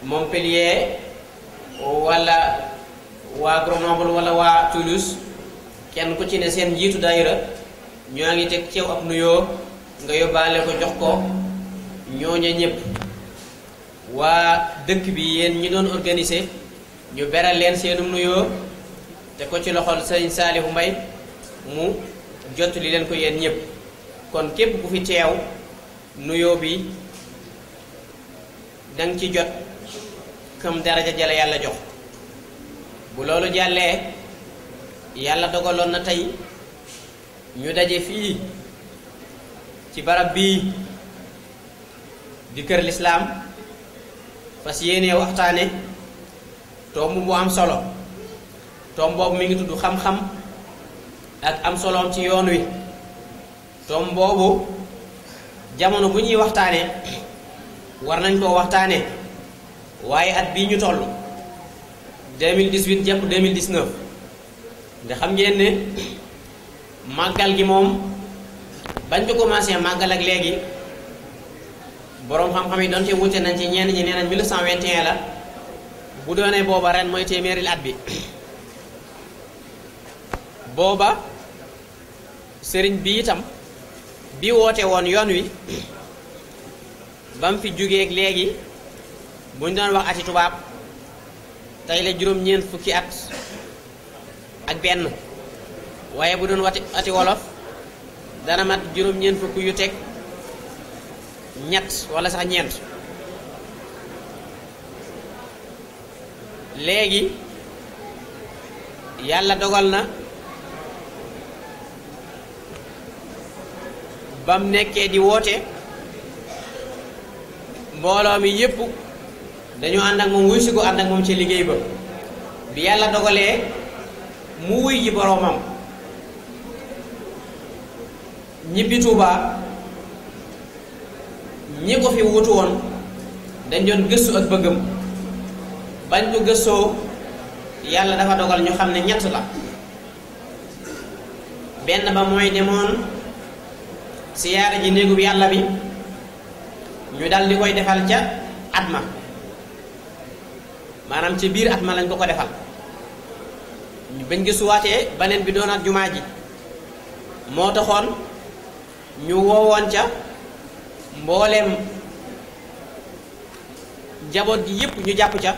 Montpellier wala waa Grenoble wala waa Toulouse kenn ku ci ne seen njiitu daayira ñoo ngi teg ceew ab nuyoo nga yóbbaale ko jox ko ñooña ñëpp waa dëkk bi yéen ñi doon organiser ñu beral leen seenum nuyoo te ko ci loxol sëñ Saalihu Mbay mu jot li leen ko yéen ñëpp kon képp ku fi teew nuyoo bi danga ci jot kam daraja jale yàlla jox bu loolu jàllee yàlla dogaloon na tey ñu daje fii ci barab bii di kër lislaam fas yéenee waxtaane tomb bu am solo tomb boobu mi ngi tudd xam-xam ak am soloom ci yoon wi tomb boobu jamono bu ñuy waxtaane war nañ koo waxtaane waaye at bii ñu toll 2018 jàpp 2019 nga xam ngeen ne màggal gi moom bañ ko commencé màggal ak léegi boroom xam-xam yi doon ci wute nañ ci ñenn ñi nee nañ 1921 la bu doonee booba ren mooy téeméeri at bi booba sëriñ bi itam bi woote woon yoon wi ba mu fi jógeeg léegi bu ñu doon wax ati tubaab tey la juróom-ñeent fukki at ak benn waaye bu doon ati wolof dana mat juróom-ñeent fukk yu teg ñett wala sax ñeent léegi yàlla dogal na bam nekkee di woote mbooloo mi yépp dañoo ànd ak moom wuy si ko ànd ak moom ci liggéey ba bi yàlla dogalee mu wuy ji boroomam ñibbi Tuuba ñi ko fi wutu woon dañ doon gëstu ak bëggam bañ ko gëstoo yàlla dafa dogal ñu xam ne ñett la benn ba mooy demoon siyaare ji néegub yàlla bi ñu dal di koy defal ca at ma maanaam ci biir at ma lañ ko ko defal bañ gëstuwaatee beneen bi doonaat jumaa ji moo taxoon ñu woowoon ca mbooleem jaboot gi yépp ñu jàpp ca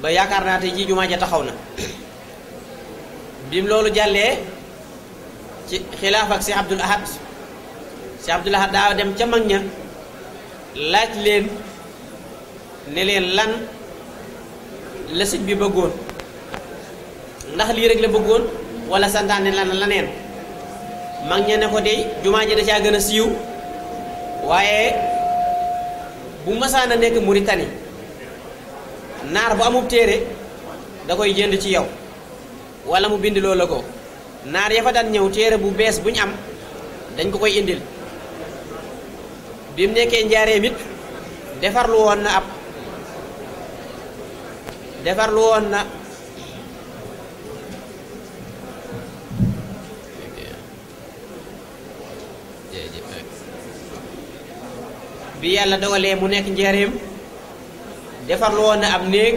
ba yaakaar naa tey ji jumaa ja taxaw na bim loolu jàllee ci xilaaf ak Cheikh Abdoul Ahad Cheikh Abdoul Ahad daa dem ca mag ña laaj leen ne leen lan la sëñ bi bëggoon ndax lii rek la bëggoon wala santaane lan laneen mag ña ne ko dey jumaa ji da caa gën a siiw waaye bu masaan a nekk Mauritanie naar bu amub téere da koy jënd ci yow wala mu bind loo la ko naar ya fa daan ñëw téere bu bees bu ñu am dañ ko koy indil bi mu nekkee njaareem it defarlu woon na bi yàlla dogalee mu nekk njaareem defarlu woon na ab néeg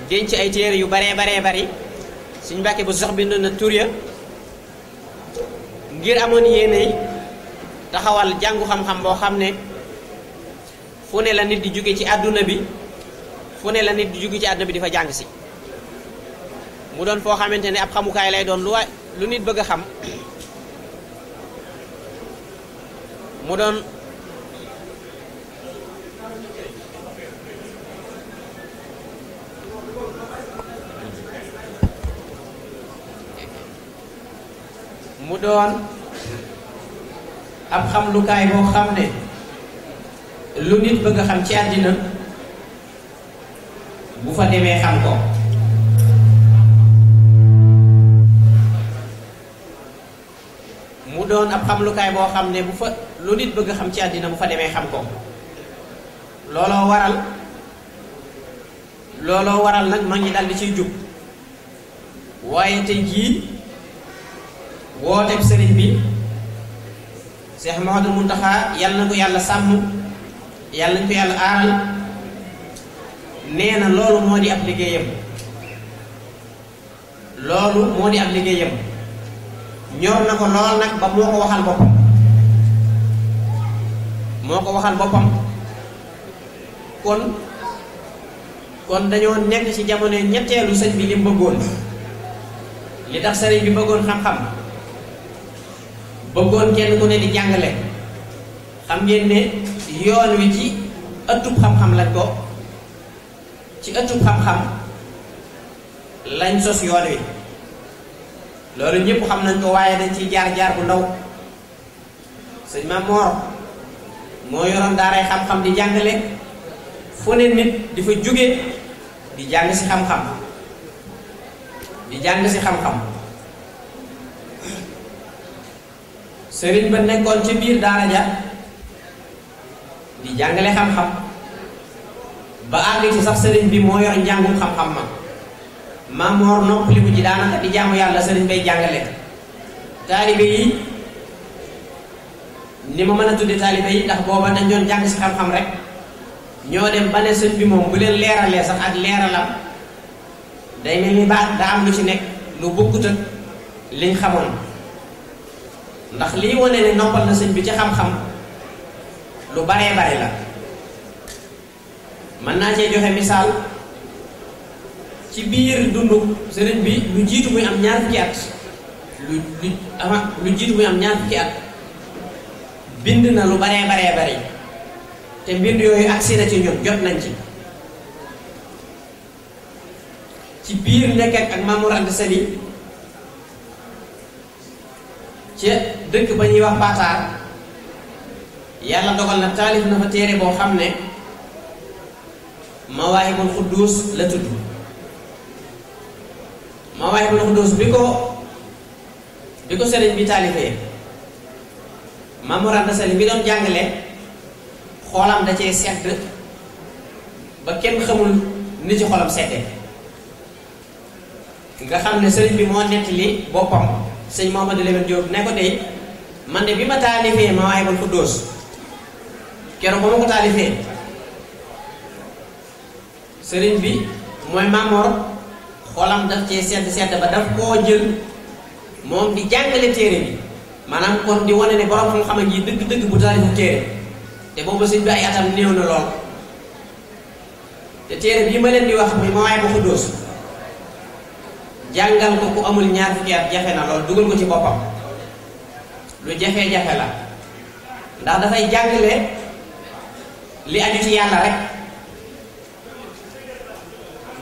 denc ay téere yu baree bari suñ Mbàkke bu sox bindoon na tur ya ngir amoon yéene taxawal jàngu xam-xam boo xam ne fu ne la nit di jóge ci àdduna bi di fa jàng si mu doon foo xamante ne ab xamukaay lay doon lu nit bëgg a xam mu doon ab xamlukaay boo xam ne lu nit bëgg a xam ci àddina bu fa demee xam ko mu doon ab xamlukaay boo xam ne bu fa lu nit bëgg a xam ci àddina bu fa demee xam ko looloo waral nag mag ñi dal di ciy jub waaye tey jii wooteeb sëriñ bi Cheikh Mouhamadou Mountakha yàlla na ko yàlla sàmm yàlla nañ ko yàlla aaral nee na loolu moo di ab liggéeyam ñor na ko lool nag ba moo ko waxal boppam kon dañoo nekk ci jamono ñetteelu sëñ bi li mu bëggoon li tax sëriñ bi bëggoon xam-xam bëggoon kenn ku ne di jàngale xam ngeen ne yoon wi ci ëttub xam-xam lañ sos yoon wi loolu ñëpp xam nañ ko waaye dañ ciy jaar bu ndaw sëñ Maam Moor moo yoroon daaray xam-xam di jàngale fu ne nit di fa jóge di jàng si xam-xam sëriñ ba nekkoon ci biir daara ja di jàngale xam-xam ba àgg ci sax sëriñ bi moo yor njàngum xam-xam ma Maam Moor noppaliku ci daanaka di jaamu yàlla sëriñ bay jàngale taalibe yi ni ma mën a tudde taalibe yi ndax booba dañ doon jàng si xam-xam rek ñoo dem ba ne sëñ bi moom bu leen leeralee sax ak leeralam day mel ni baat daa am lu ci nekk lu bokkut ak liñ xamoon ndax lii wane ne noppal na sëñ bi ci xam-xam lu baree bare la mën naa cee joxe misaal ci biir dundu sëriñ bi lu jiitu muy am ñaar fukki at bind na lu baree bari te mbind yooyu agsi na ci ñun jot nañ ci biir nekk ak Maam Mor Anta Sali ca dëkk ba ñuy wax Pataar yàlla dogal na taalif na fa téere boo xam ne Mawaahibul Quddus la tudd Mawaahibul Quddus bi ko sëriñ bi taalifee Maam Mor Anta Sali bi doon jàngale xoolam da cee sedd ba kenn xamul ni ci xolam seddee nga xam ne sëriñ bi moo nettali boppam sëñ Mouhamadou Lamine Diop ne ko tey man de bi ma taalifee Mawaahibul Quddus keroog ba ma ko taalifee sëriñ bi mooy Maam Mor xolam daf cee sedd ba daf koo jël moom di jàngale téere bi maanaam kon di wane ne borom xam-xam yi dëgg-dëgg bu taalifu téere te boobu sëñ bi ay atam néew na lool te téere bii ma leen di wax muy Mawaahibul Quddus jàngal ko ku amul ñaar fukki at jafe na lool dugal ko ci boppam lu jafe-jafe la ndax dafay jàngale li aju ci yàlla rek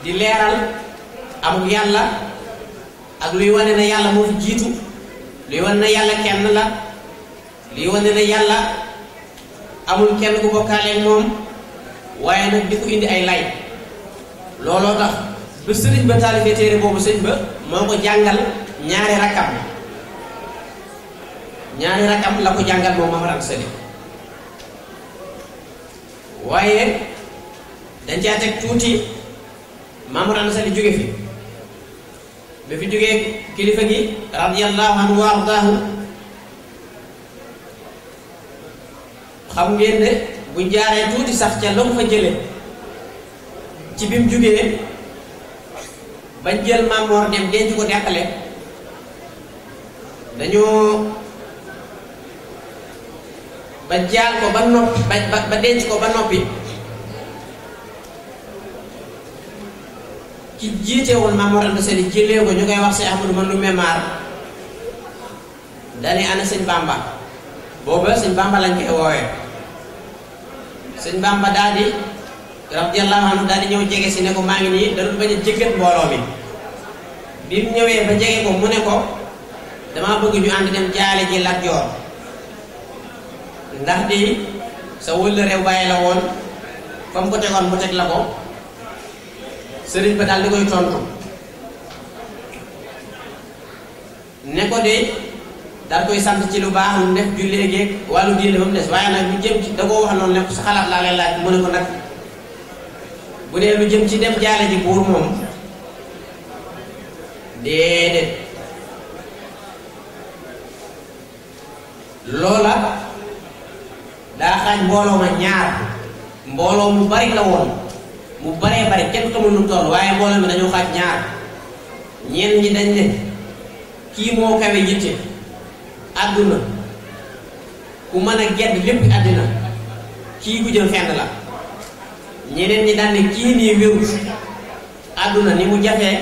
di leeral amul yàlla ak luy wane ne yàlla moo fi jiitu luy wane ne yàlla kenn la luy wane ne yàlla amul kenn ku bokkaaleeg moom waaye nag di ko indi ay lay looloo tax ba sëriñ ba taalifee téere boobu sëriñ ba moo ko jàngal ñaari rakam la ko jàngal moom Maam Mor Anta Sali waaye dañ caa teg tuuti Maam Mor Anta Sali jóge fi ba fi jógee kilifa gi radiyallahu anhu wa ardaahu xam ngeen ne buñ jaaree tuuti sax ca la mu fa jële ci bi mu jógee bañ jël Maam Mor dem denc ko deqale dañoo ba jaal ko ba noppi ba denc ko ba noppi ki jiite woon Maam Mor Anta Sali jëlee ko ñu koy wax si Ahmadou man lu mémoire dane ana sëñ Bamba booba sëñ Bamba lañ koy woowee sëñ Bamba daal di radiyallahu anhu daal di ñëw jege si ne ko maa ngi nii dañu bañ a jëggat mbooloo mi bi mu ñëwee ba jege ko mu ne ko dama bëgg ñu ànd dem jaale ji Lat Joor ndax di sa wëllëre waaye la woon fa mu ko tegoon mu teg la ko sëriñ ba daal di koy tontu ne ko de daal koy sant ci lu baax lu def jullee geeg wàllu diine ba mu des waaye nag lu jëm ci da koo wax noonu ne sa xalaat laa lay laaj mu ne ko nag bu dee lu jëm ci dem jaale ji buur moom déedéet loola daa xaaj mbooloo ma ñaar mbooloo mu bari la woon mu baree bari kenn xamul nu toll waaye mbooloo mi dañoo xaaj ñaar ñenn ñi dañ ne kii moo kawe yitte àdduna ku mën a gedd lépp àddina kii ku jëm fenn la ñeneen ñi daan ne kii nii wéru àdduna ni mu jafee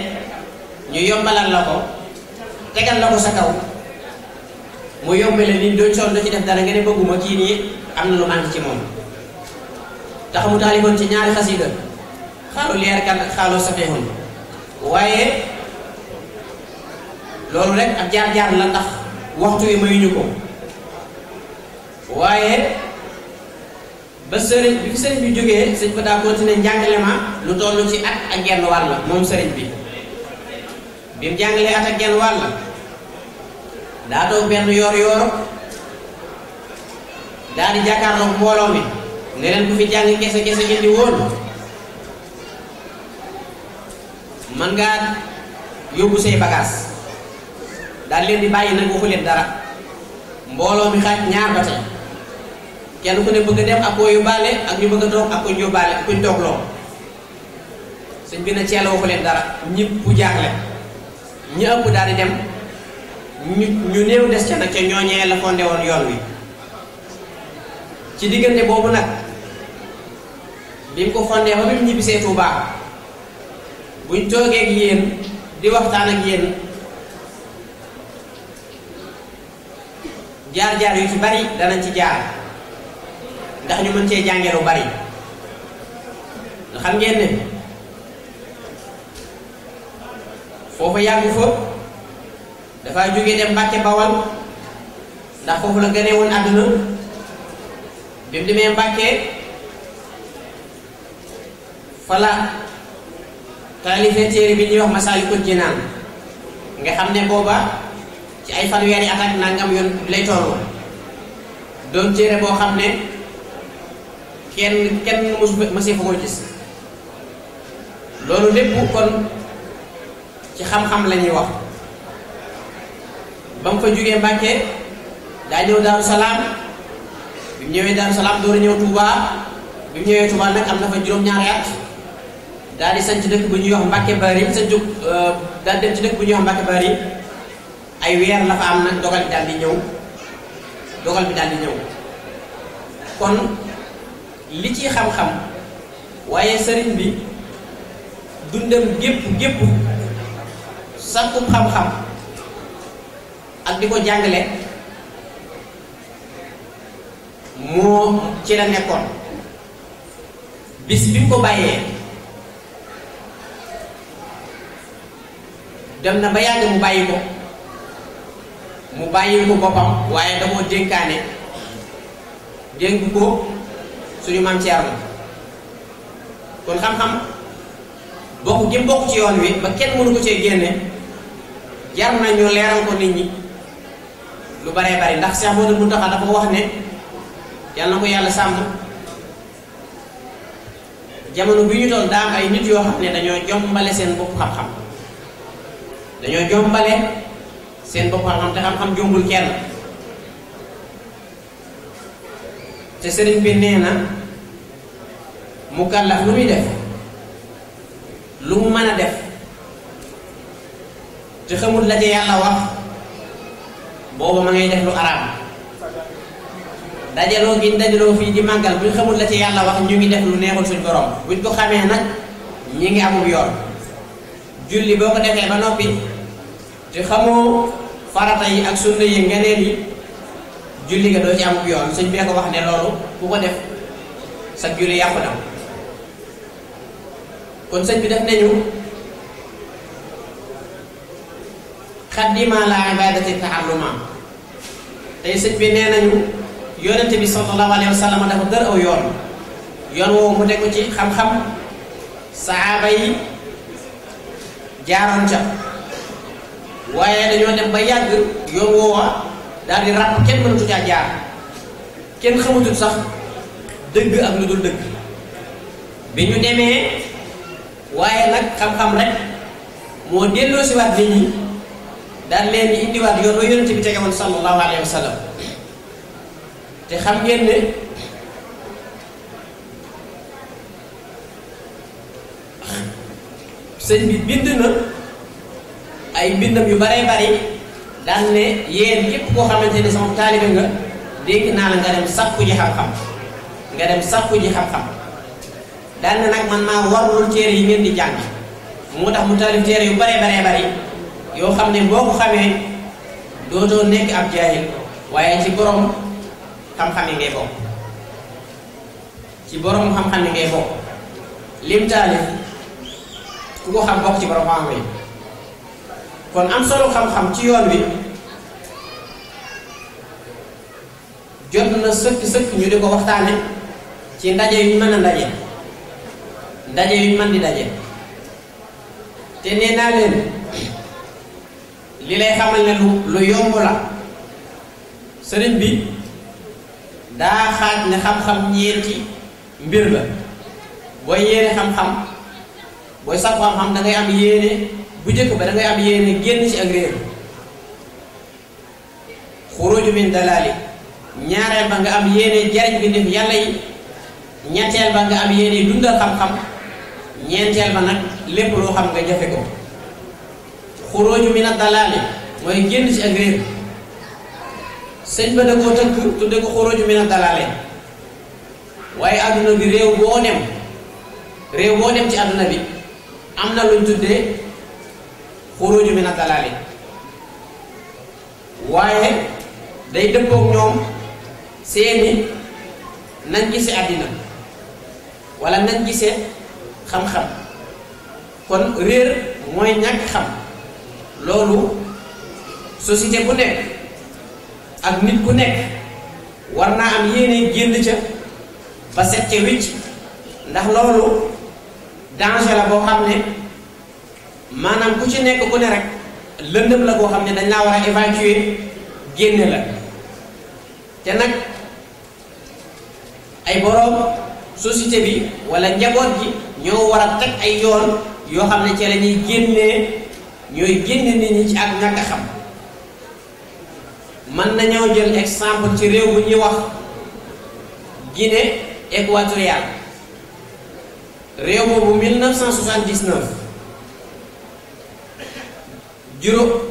ñu yombalal la ko tegal la ko sa kaw mu yombale ni doon sonn ci def dara nga ne bëgguma kii nii am na lu ànd ci moom tax mu taalifoon ci ñaari xasida xaalu leer kan ak xaalu safeexun waaye loolu rek ab jaar-jaar la ndax waxtu wi mayuñu ko waaye ba sëriñ bi fi sëriñ bi jógee sëñ fa daa continuer njàngale ma lu toll ci at ak genn wàll moom sëriñ bi bi mu jàngalee at ak genn wàll daa toog benn yoor daa di jàkkaarloog mbooloo mi ne leen ku fi jàng kese ngeen di woon man ngaa yóbbu say bagaas daal leen di bàyyi nag waxu leen dara mbooloo mi xaaj ñaar ba tey kenn ku ne bëgg a dem ak koo yóbbaale ak ñu bëgg a toog ak kuñ yóbbaale kuñ toogloo sëñ bi na ceel waxu leen dara ñëpp bu jaaxle ñi ëpp daal di dem ñu néew des ca nag ca ñooñee la fondé woon yoon wi ci diggante boobu nag bi mu ko fondé ba bi mu ñibbisee Tuubaa buñ toogee ak yéen di waxtaan ak yéen jaar-jaar yu ci bari danañ ci jaar ndax ñu mën cee jàngee lu bari nga xam ngeen ne foofu yàggu fa dafay jógee dem Mbàkke Bawal ndax foofu la gënee woon àdduna bi mu demee Mbàkke fa la taalifee téere bi ñuy wax Masaalikul Jinaan nga xam ne booba ci ay fanweeri at ak nangam yoon lay tollu doon téere boo xam ne kenn mësi fa ko gis loolu lépp kon ci xam-xam la ñuy wax ba mu fa jógee Mbàkke daa ñëw Daaru Salaam bi mu ñëwee Daaru Salaam door a ñëw Touba bi mu ñëwee Touba nag am na fa juróom-ñaari at daal di sanc dëkk bu ñuy wax Mbàkke Bari daal dem ci dëkk bu ñuy wax Mbàkke Bari ay weer la fa am nag dogal bi daal di ñëw kon li ci xam-xam waaye sëriñ bi dundam gépp sàkkum xam-xam ak di ko jàngale moo ci la nekkoon. bis bi mu ko bàyyee dem na ba yàgg mu bàyyi ko boppam, waaye da koo dénkaane dénk ko suñu maam Thierno. kon xam-xam bokk gi bokk ci yoon wi ba kenn mënu ko cee génne jar nañu leeral ko nit ñi lu baree bari, ndax Cheikh Modou Mountakha dafa wax ne yàlla na ko yàlla sàmm. jamono bi ñu toll daa am ay nit yoo xam ne dañoo jombale seen bopp xam-xam dañoo jombale seen bopp xam-xam te xam-xam jombul kenn. te sëriñ bi nee na mu kàllaf lu muy def lu mu mën a def te xamul la ca yàlla wax booba ma ngay def lu araam. dajaloo gi dajaloo fii di màggal buñ xamul la ci yàlla wax ñu ngi def lu neexul suñ borom, buñ ko xamee nag ñi ngi amul yoon. julli boo ko defee ba noppi te xamoo farata yi ak sunna yi ngeneen yi julli nga doo ci amul yoon. sëñ bee ko wax ne loolu ku ko def sa julli yàqu na. kon sëñ bi def nañu xaddima la ibadati ta'alluma. tey sëñ bi nee nañu yonente bi sallallahu alayhi wa sallam dafa dër aw yoon woowu mu teg ko ci xam-xam, saaba yi jaaroon ca, waaye dañoo dem ba yàgg yoon woowa daal di ràpp, kenn mënatu caa jaar, kenn xamatul sax dëgg ak lu dul dëgg. bi ñu demee waaye nag xam-xam rek moo delloo si waat nit ñi daal leen di indiwaat yoon wa yonente bi tege woon sallallahu alayhi wa sallam. te xam ngeen ne sëñ bi bind na ay bindam yu baree bari daan ne yéen képp koo xamante ne sama taalibe nga dégg naa la nga dem sàkku ji xam-xam daan ne nag man maa warlul téere yi ngeen di jàng. moo tax mu taalif téere yu baree bari yoo xam ne boo ko xamee dootoo nekk ab jaahil, waaye ci borom xam-xam yi ngay bokk. ci borom xam-xam yi ngay bokk. lim taalif ku ko xam bokk ci borom xam-xam yi. kon am solo xam-xam ci yoon wi jot na sëkk ñu di ko waxtaane ci ndaje yuñ mën a ndaje yuñ mën di daje. te nee naa leen li lay xamal ne lu yomb la. sëriñ bi daa xaaj ne xam-xam ñeenti mbir la. booy yéene xam-xam booy sàkku xam-xam da ngay am yéene bu njëkk ba da ngay am yéene génn ci ak réer, xuruju min dalali. ñaareel ba nga am yéene jariñ bi def yàlla yi. ñetteel ba nga am yéene dundal xam-xam. ñeenteel ba nag lépp loo xam nga jafe ko. xuruju min dalali mooy génn ci ak réer. sëñ ba da koo tënk tudde ko xuruju min dalali. waaye adduna bi réew boo dem ci adduna bi am na luñ tuddee xuruju min dalali. waaye day dëppook ñoom seeni nañ gise àddina wala nañ gise xam-xam. kon réer mooy ñàkk xam. loolu société bu nekk ak nit ku nekk war naa am yéene génn ca ba set ca wicc, ndax loolu danger la boo xam ne maanaam ku ci nekk ku ne rek lëndëm la boo xam ne dañ laa war a évacuer génne la. te nag ay boroom société bi wala njaboot gi ñoo war a teg ay yoon yoo xam ne ci la ñuy ñooy génne nit ñi ci ak ñàkk a xam. mën nañoo jël exemple ci réew bu ñuy wax Guinée équatoriale. réew boobu 1979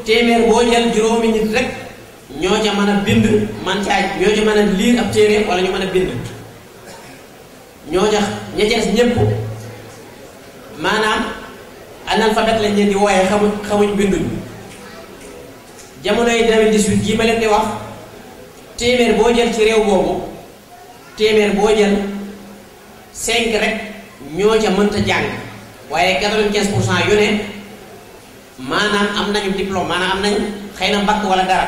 téeméer boo jël juróomi nit rek ñoo ca mën a bind ñoo ca mën a liir ab téere wala ñu mën a bind. ñoo ca ña ca des ñëpp maanaam analphabète lañ leen di wooyee xamuñ binduñ. jamono yi 2018 jii ma leen di wax téeméer boo jël ci réew boobu téeméer boo jël 5 rek ñoo ca mënta jàng waaye 95% yu ne maanaam am nañu diplôme maanaam am nañ xëy na bac wala dara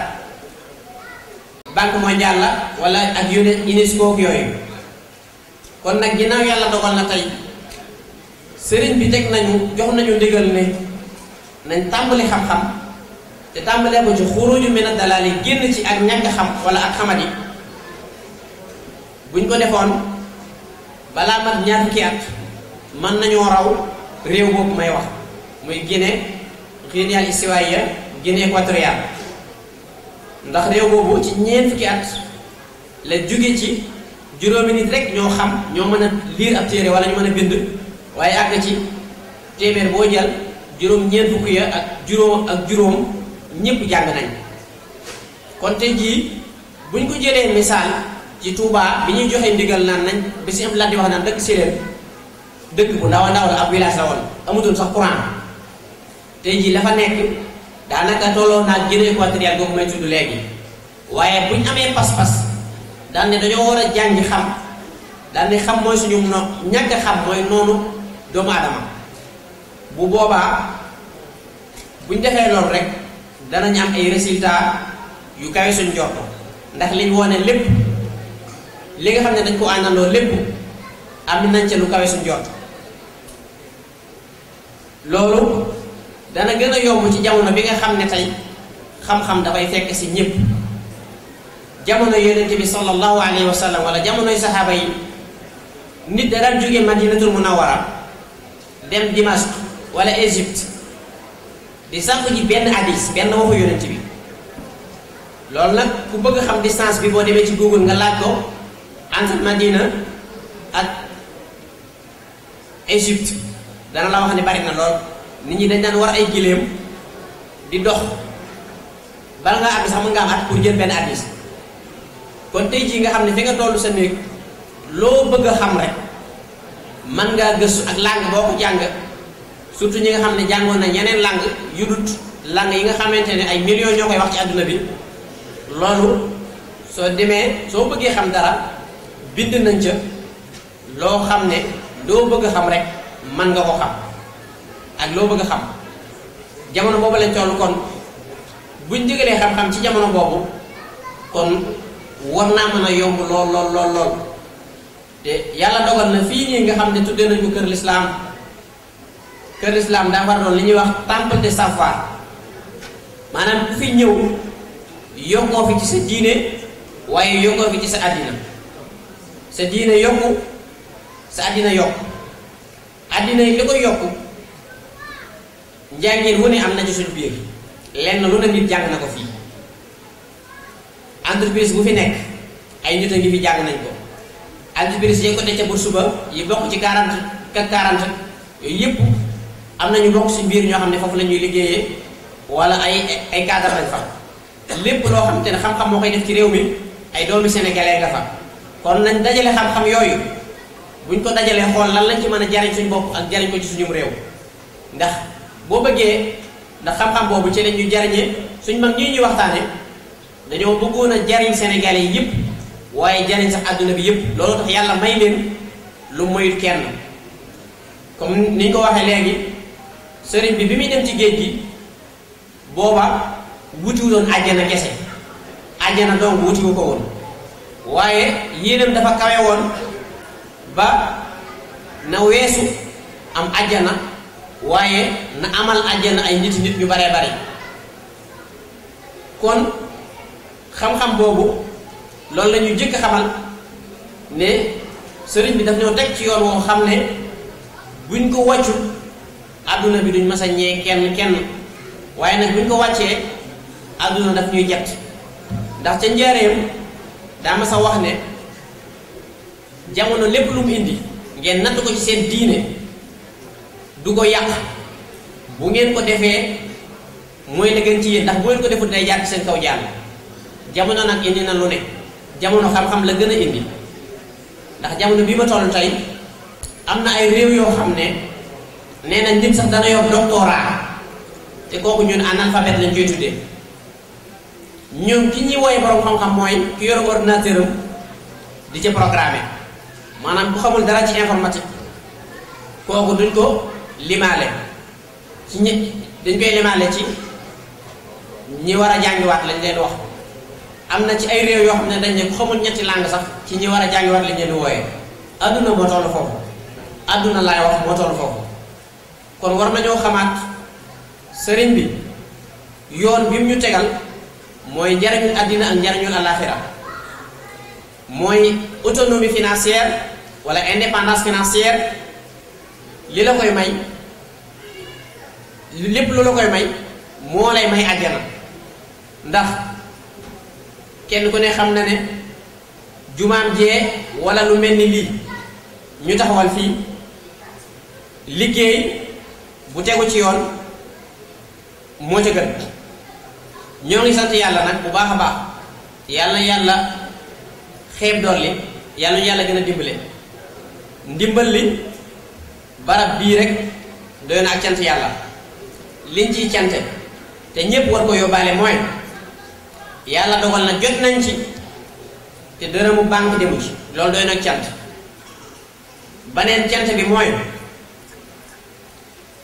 banque mondiale la wala ak UNESCO yooyu. kon nag ginnaaw yàlla dogal na tey sëriñ bi teg nañu jox nañu ndigal ne nañ tàmbali xam-xam te tàmbalee ko ci xuruju min ad-dalal yi génn ci ak ñàkk xam wala ak xamadi buñ ko defoon balaa mat ñaar fukki at mën nañoo raw réew boobu may wax muy Guinée istiwaaya Guinée équatoriale ndax réew boobu ci ñeent fukki at la jóge ci juróomi nit rek ñoo xam ñoo mën a lire ab téere wala ñu mën a bind waaye àgg ci téeméer boo jël juróom-ñeent fukk ya ak juróom ñëpp jàng nañ. kon tey jii buñ ko jëlee misaal ci Touba bi ñuy joxe ndigal naan nañ bi si am la di wax naan dëkk séeréer dëkk bu ndaw a ndaw la ab village la woon amutoon sax courant tey jii la fa nekk daanaka tolloo naag Guinée équatoriale boobu may tudd léegi waaye buñ amee pas-pas daan ne dañoo war a jàngi xam daan ne xam mooy suñu ñàkk xam mooy noonu doomu aadama bu boobaa buñ defee loolu rek danañ am ay résultats yu kawe suñ jot ndax liñ wone lépp li nga xam ne dañ ko àndandoo lépp am nañ ca lu kawe suñ jot loolu dana gën a yomb ci jamono bi nga xam ne tey xam-xam dafay fekk si ñëpp jamono yonent bi sallallahu alayhi wa sallam wala jamonoy saxaaba yi nit da daan jóge Madinatul Munawwara dem Dimask wala Égypte di sànq ji benn hadis benn waxu yonent bi loolu nag ku bëgg xam distance bi boo demee ci Google nga laaj ko entre Madina ak Égypte dana la wax ne bari na lool nit ñi dañ daan war ay giléem di dox bala nga àgg sax mën nga am at pour jël benn hadis kon tey jii nga xam ne fi nga tollu sa néeg loo bëgg a xam rek mën ngaa gëstu ak langue boo ko jàng surtout ñi nga xam ne jàngoon na ñeneen langue yu dut langue yi nga xamante ne ay millions ñoo koy wax ci àdduna bi loolu soo demee soo bëggee xam dara bind nañ ca loo xam ne loo bëgg a xam rek mën nga ko xam ak loo bëgg a xam jamono boobu lañ toll kon buñ digalee xam-xam ci jamono boobu kon war naa mën a yomb lool lool lool lool te yàlla dogal na fii nii nga xam ne tuddee nañu kër l'islam daa war doon li ñuy wax temple de savoir maanaam ku fi ñëw yokkoo fi ci sa diine waaye yokkoo fi ci sa àddina sa diine yokku sa àddina yokku àddina yi li koy yokku njàngeen wu ne am na ci suñu biir lenn lu ne nit jàng na ko fii entreprise bu fi nekk ay nit a ngi fi jàng nañ ko entreprise yi ko denc bu suba yi bokk ci 40 yooyu yëpp am nañu bokk ci biir ñoo xam ne foofu la ñuy liggéeyee wala ay cadre lañ fa lépp loo xamante ne xam-xam moo koy def ci réew mi ay doomi sénégalais nga fa kon nañ dajale xam-xam yooyu buñ ko dajalee xool lan lañ ci mën a jariñ suñ bopp ak jariñ ko ci suñu réew ndax boo bëggee ndax xam-xam boobu ci lañ ñu jariñee suñ mag ñii ñuy waxtaane dañoo bëggoon a jariñ sénégalais yi yëpp waaye jariñ sax àdduna bi yëpp loolu tax yàlla may leen lu moyut kenn comme ni ñu ko waxee léegi sëriñ bi muy dem ci géej gi booba wutiwutoon àjjana kese àjjana donc wutiwu ko woon waaye yéenam dafa kawe woon ba na weesu am àjjana waaye na amal àjjana ay nit ñu baree bare kon xam-xam boobu loolu la ñu jëkk xamal ne sëriñ bi daf ñoo teg ci yoon woo xam ne buñ ko wàccu àdduna bi duñ mas a ñee kenn waaye nag buñ ko wàccee àdduna daf ñuy jett ndax ca njaareem daa mas a wax ne jamono lépp lu mu indi ngeen natt ko ci seen diine du ko yàq bu ngeen ko defee mooy la gën ci yéen ndax bu ngeen ko defut day jaar ci seen kaw jàll jamono nag indi na lu ne jamono xam-xam la gën a indi ndax jamono bii ma toll tey am na ay réew yoo xam ne nee na nit sax dana yor doctorat te kooku ñun analphabète lañ koy tuddee ñun ki ñuy wooye borom xam-xam mooy ki yor ordinateur am di ci programmer maanaam ku xamul dara ci informatique kooku duñ ko limaale ci dañ koy limaale ci ñi war a jàngiwaat lañ leen wax. am na ci ay réew yoo xam ne dañ ne ku xamul ñetti langue sax ci ñi war a jàngiwaat lañ leen di wooyee adduna moo toll foofu adduna laay wax moo toll foofu kon war nañoo xamaat sëriñ bi yoon bi mu ñu tegal mooy njariñul àddina ak njariñul àllaaxira mooy autonomie financière wala indépendance financière li la koy may lépp lu la koy may moo lay may àjjana ndax kenn ku ne xam na ne jumaam jee wala lu mel ni lii ñu taxawal fii liggéey bu tegu ci yoon moo ca gën ñoo ngi sant yàlla nag bu baax a baax yàlla xeeb dolli yàlla ñu yàlla gën a dimbale ndimbal li barab bii rek doy na ak cant yàlla liñ ciy cante te ñépp war ko yóbbaale mooy yàlla dogal na jot nañ ci te dërëmu banque demu ci loolu doy na ak cant baneen cant bi mooy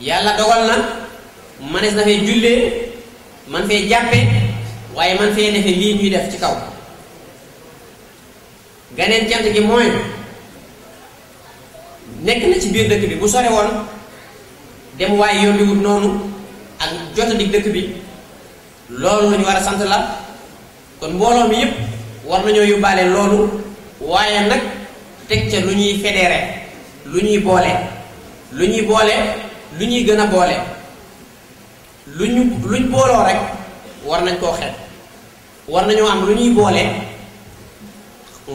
yàlla dogal na manees na fee jullee man fee jàppe waaye man fee defe lii ñuy def ci kaw ganeen cant gi mooy nekk na ci biir dëkk bi bu sore woon dem waaye yombiwut noonu ak jotandi dëkk bi loolu lu ñu war a sant la kon mbooloo mi yépp war nañoo yóbbaale loolu waaye nag teg ca lu ñuy fédéré lu ñuy boole lu ñuy gën a boole luñ booloo rek war nañ koo xeet war nañoo am lu ñuy boole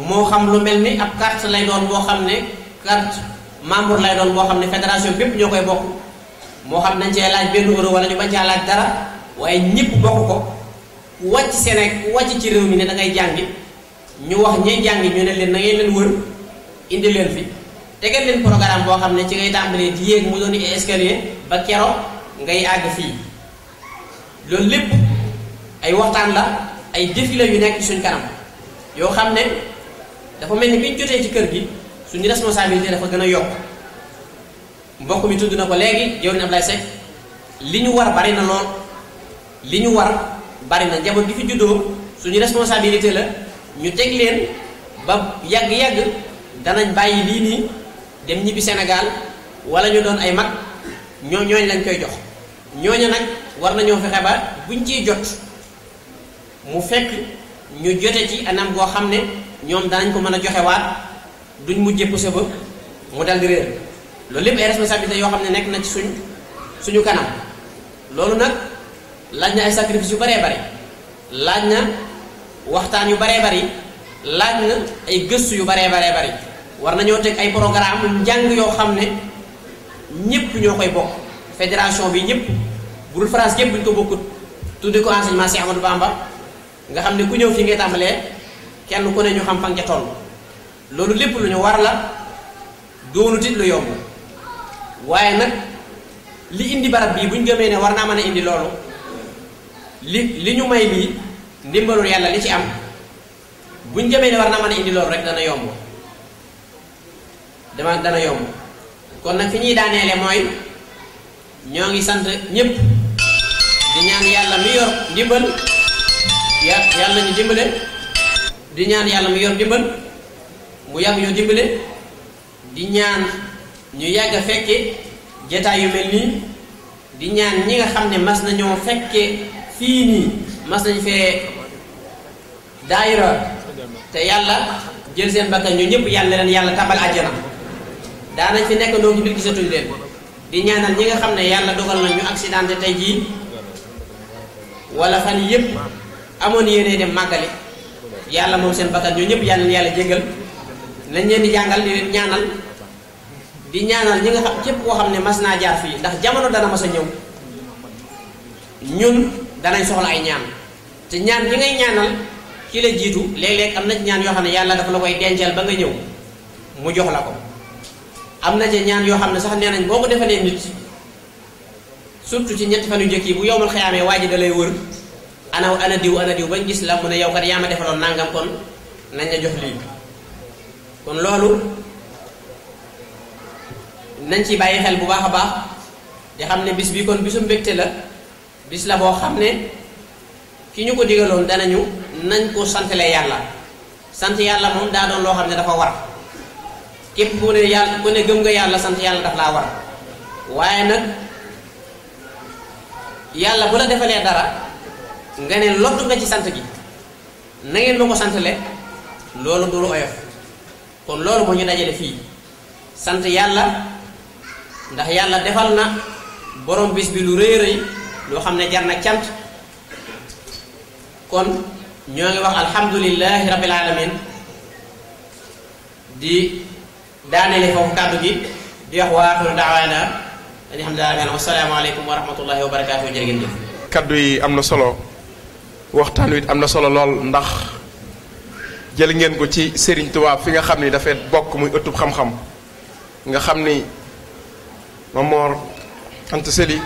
moo xam lu mel ni ab carte lay doon boo xam ne carte membre lay doon boo xam ne fédération bépp ñoo koy bokk moo xam nañ cee laaj benn euro wala ñu bañ caa laaj dara waaye ñëpp bokk ko ku wàcc Sénégal ku wàcc ci réew mi ne da ngay jàngi ñu wax ñay jàngi ñu ne leen na ngeen leen wër indi leen fi tegal leen programme boo xam ne ci ngay tàmbalee di yéeg mu doon escalier ba kero ngay àgg fii loolu lépp ay waxtaan la ay défi la yu nekk ci suñ kanam yoo xam ne dafa mel ni bi ñu jotee ci kër gi suñu responsabilité dafa gën a yokk mbokk mi tudd na ko léegi jawriñ Ablaye Seck li ñu war bari na lool li ñu war bari na njaboot gi fi juddoo suñu responsabilité la ñu teg leen ba yàgg-yàgg danañ bàyyi lii nii dem ñibbi Sénégal wala ñu doon ay mag ñooñ lañ koy jox ñooñu nag war nañoo fexe ba buñ ciy jot mu fekk ñu jote ci anam goo xam ne ñoom danañ ko mën a joxe waat duñ mujjee poussé ba mu dal di réer loolu lépp ay responsabilités yoo xam ne nekk na ci suñu kanam loolu nag laaj na ay sacrifice yu baree bari laaj na waxtaan yu baree bari laaj na ay gëstu yu baree bari war nañoo teg ay programme njàng yoo xam ne ñëpp ñoo koy bokk fédération bi ñëpp bu dul France yëpp buñ ko bokkut tudde ko enseignement Cheikh Ahmadou Bamba nga xam ne ku ñëw fii ngay tàmbalee kenn ku ne ñu xam fan ca toll loolu lépp lu ñu war la doonut it lu yomb waaye nag li indi barab bii buñ gëmee ne war naa mën a indi loolu li ñu may lii ndimbalul yàlla li ci am buñ gëmee ne war naa mën a indi loolu rek dana yomb dana yomb kon nag fi ñuy daaneele mooy ñoo ngi sant ñépp di ñaan yàlla mi yor ndimbal yàlla ñu dimbale di ñaan yàlla mi yor ndimbal mu yàgg ñoo dimbale di ñaan ñu yàgg a fekke jataay yu mel nii di ñaan ñi nga xam ne mas nañoo fekke fii nii mas nañ fee daayira te yàlla jël seen bakkan ñu ñëpp yàlla leen yàlla tabal àjjana daanañ fi nekk ndoo ci biir gisatuñ leen di ñaanal ñi nga xam ne yàlla dogal na ñu accidenté tey jii wala fan yëpp amoon yéene dem màggali yàlla moom seen bakkan ñoo ñëpp yàlla yàlla jégal nañ leen di jàngal di leen ñaanal di ñaanal ñi nga xam képp koo xam ne mas naa jaar fii ndax jamono dana mas a ñëw ñun danañ soxla ay ñaan te ñaan bi ngay ñaanal ki la jiitu léeg-léeg am na ci ñaan yoo xam ne yàlla dafa la koy dencal ba nga ñëw mu jox la ko am na ci ñaan yoo xam ne sax nee nañ boo ko defalee nit surtout ci ñetti fan yu njëkk yi bu yowmal xiyaamee waa ji da lay wër ana diw bañ gis la mu ne yow kat yaa ma defaloon nangam kon nañ la jox lii kon loolu nañ ci bàyyi xel bu baax a baax di xam ne bis bi kon bisu mbégte la bis la boo xam ne ki ñu ko digaloon danañu nañ ko santale yàlla sant yàlla moom daa doon loo xam ne dafa war képp ku ne gëm nga yàlla sant yàlla daf laa war waaye nag yàlla bu la defalee dara nga ne lottu nga ci sant gi na ngeen ma ko santale loolu du lu oyof kon loolu moo ñu dajale fii sant yàlla ndax yàlla defal na borom bis bi lu rëy rëy loo xam ne jar na cant kon ñoo ngi wax alhamdulillahi rabbil alamin di daanele foofu kàddu gi di wax wa axiru daawaana alhamdulillahi wa salaamu aleykum wa rahmatullahi wa barakaatuhu jërë ngeen jëf kaddu yi am na solo waxtaan wi am na solo lool ndax jël ngeen ko ci Serigne Touba fi nga xam ni dafay bokk muy ëttub xam-xam nga xam ni Mamor Anta Sali